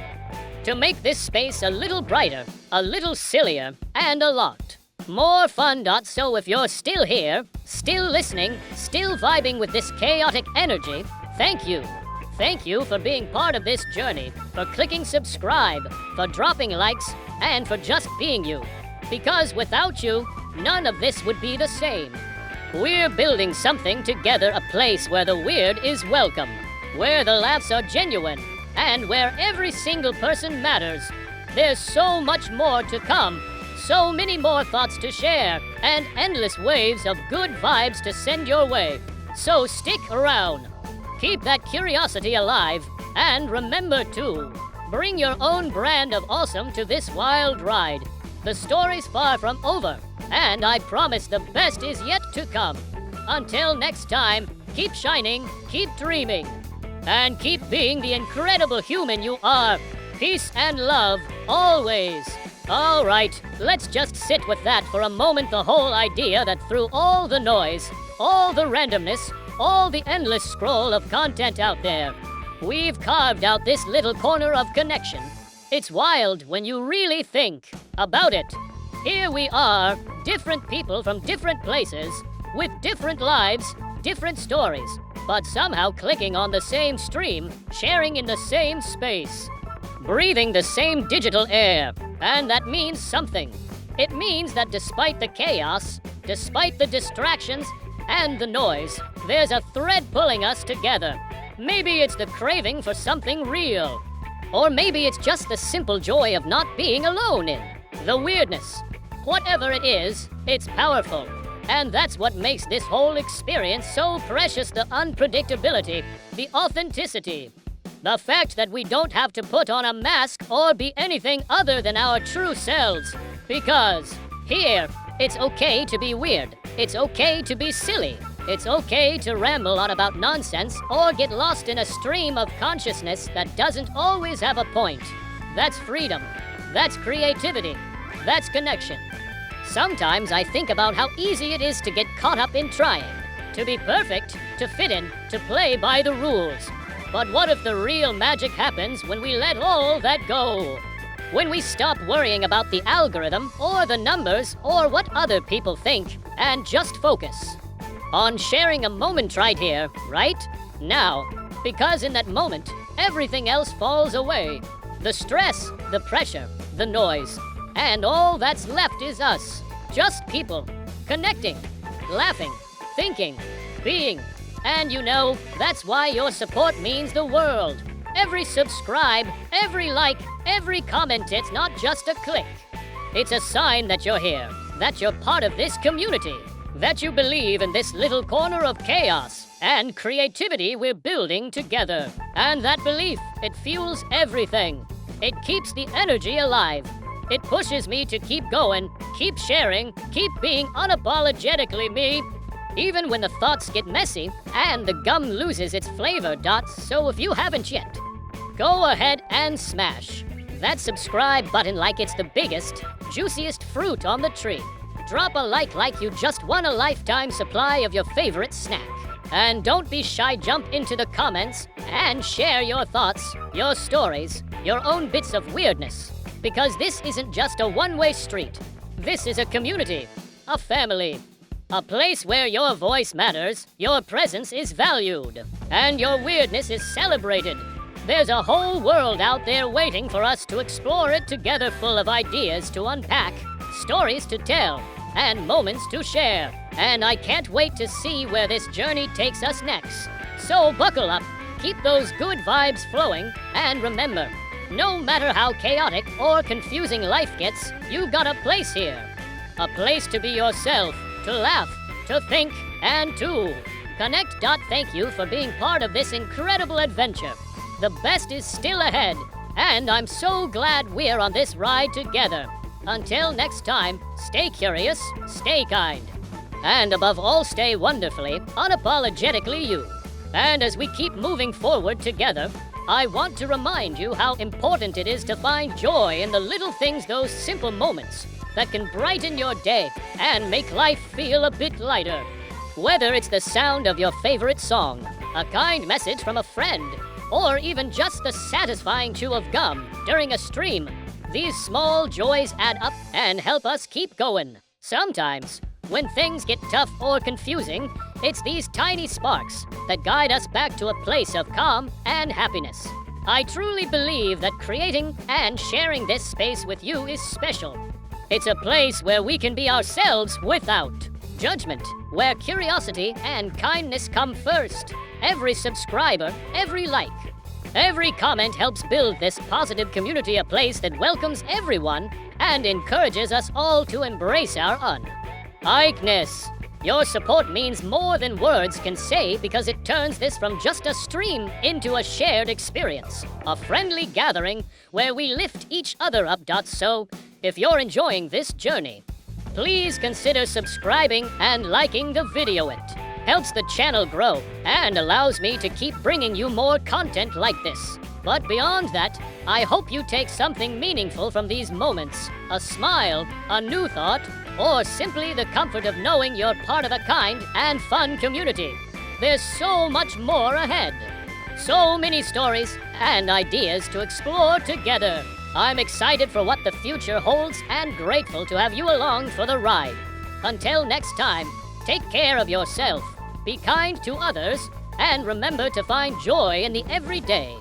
To make this space a little brighter, a little sillier, and a lot more fun. So if you're still here, still listening, still vibing with this chaotic energy, thank you. Thank you for being part of this journey, for clicking subscribe, for dropping likes, and for just being you. Because without you, none of this would be the same. We're building something together, a place where the weird is welcome, where the laughs are genuine, and where every single person matters. There's so much more to come, so many more thoughts to share, and endless waves of good vibes to send your way. So stick around. Keep that curiosity alive, and remember to bring your own brand of awesome to this wild ride. The story's far from over, and I promise the best is yet to come. Until next time, keep shining, keep dreaming, and keep being the incredible human you are. Peace and love, always. All right, let's just sit with that for a moment. The whole idea that through all the noise, all the randomness, all the endless scroll of content out there, we've carved out this little corner of connection. It's wild when you really think about it. Here we are, different people from different places, with different lives, different stories, but somehow clicking on the same stream, sharing in the same space, breathing the same digital air. And that means something. It means that despite the chaos, despite the distractions and the noise, there's a thread pulling us together. Maybe it's the craving for something real. Or maybe it's just the simple joy of not being alone in the weirdness. Whatever it is, it's powerful. And that's what makes this whole experience so precious, the unpredictability, the authenticity. The fact that we don't have to put on a mask or be anything other than our true selves. Because here, it's okay to be weird. It's okay to be silly. It's okay to ramble on about nonsense or get lost in a stream of consciousness that doesn't always have a point. That's freedom. That's creativity. That's connection. Sometimes I think about how easy it is to get caught up in trying, to be perfect, to fit in, to play by the rules. But what if the real magic happens when we let all that go? When we stop worrying about the algorithm or the numbers or what other people think and just focus on sharing a moment right here, right now. Because in that moment, everything else falls away. The stress, the pressure, the noise, and all that's left is us. Just people, connecting, laughing, thinking, being. And you know, that's why your support means the world. Every subscribe, every like, every comment, it's not just a click. It's a sign that you're here, that you're part of this community, that you believe in this little corner of chaos and creativity we're building together. And that belief, it fuels everything. It keeps the energy alive. It pushes me to keep going, keep sharing, keep being unapologetically me, even when the thoughts get messy and the gum loses its flavor. So if you haven't yet, go ahead and smash that subscribe button like it's the biggest, juiciest fruit on the tree. Drop a like you just won a lifetime supply of your favorite snack. And don't be shy, jump into the comments and share your thoughts, your stories, your own bits of weirdness. Because this isn't just a one-way street. This is a community, a family, a place where your voice matters, your presence is valued, and your weirdness is celebrated. There's a whole world out there waiting for us to explore it together, full of ideas to unpack, stories to tell, and moments to share. And I can't wait to see where this journey takes us next. So buckle up, keep those good vibes flowing, and remember, no matter how chaotic or confusing life gets, you got a place here. A place to be yourself, to laugh, to think, and to connect. Thank you for being part of this incredible adventure. The best is still ahead, and I'm so glad we're on this ride together. Until next time, stay curious, stay kind, and above all, stay wonderfully, unapologetically you. And as we keep moving forward together, I want to remind you how important it is to find joy in the little things, those simple moments that can brighten your day and make life feel a bit lighter. Whether it's the sound of your favorite song, a kind message from a friend, or even just the satisfying chew of gum during a stream, these small joys add up and help us keep going. Sometimes, when things get tough or confusing, it's these tiny sparks that guide us back to a place of calm and happiness. I truly believe that creating and sharing this space with you is special. It's a place where we can be ourselves without judgment, where curiosity and kindness come first. Every subscriber, every like, every comment helps build this positive community, a place that welcomes everyone and encourages us all to embrace our uniqueness. Your support means more than words can say, because it turns this from just a stream into a shared experience, a friendly gathering where we lift each other up. So, if you're enjoying this journey, please consider subscribing and liking the video. It helps the channel grow and allows me to keep bringing you more content like this. But beyond that, I hope you take something meaningful from these moments, a smile, a new thought, or simply the comfort of knowing you're part of a kind and fun community. There's so much more ahead. So many stories and ideas to explore together. I'm excited for what the future holds and grateful to have you along for the ride. Until next time, take care of yourself, be kind to others, and remember to find joy in the everyday.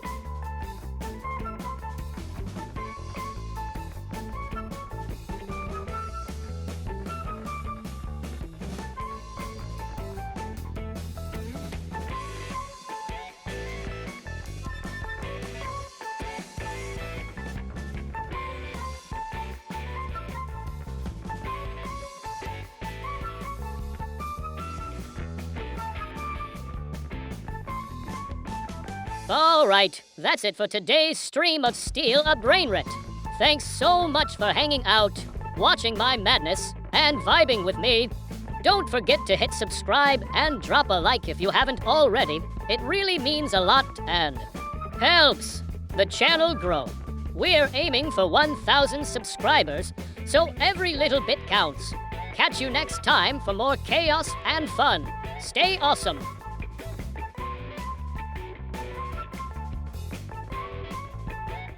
All right, that's it for today's stream of STEAL A BRAINROT. Thanks so much for hanging out, watching my madness, and vibing with me. Don't forget to hit subscribe and drop a like if you haven't already. It really means a lot and helps the channel grow. We're aiming for 1,000 subscribers, so every little bit counts. Catch you next time for more chaos and fun. Stay awesome.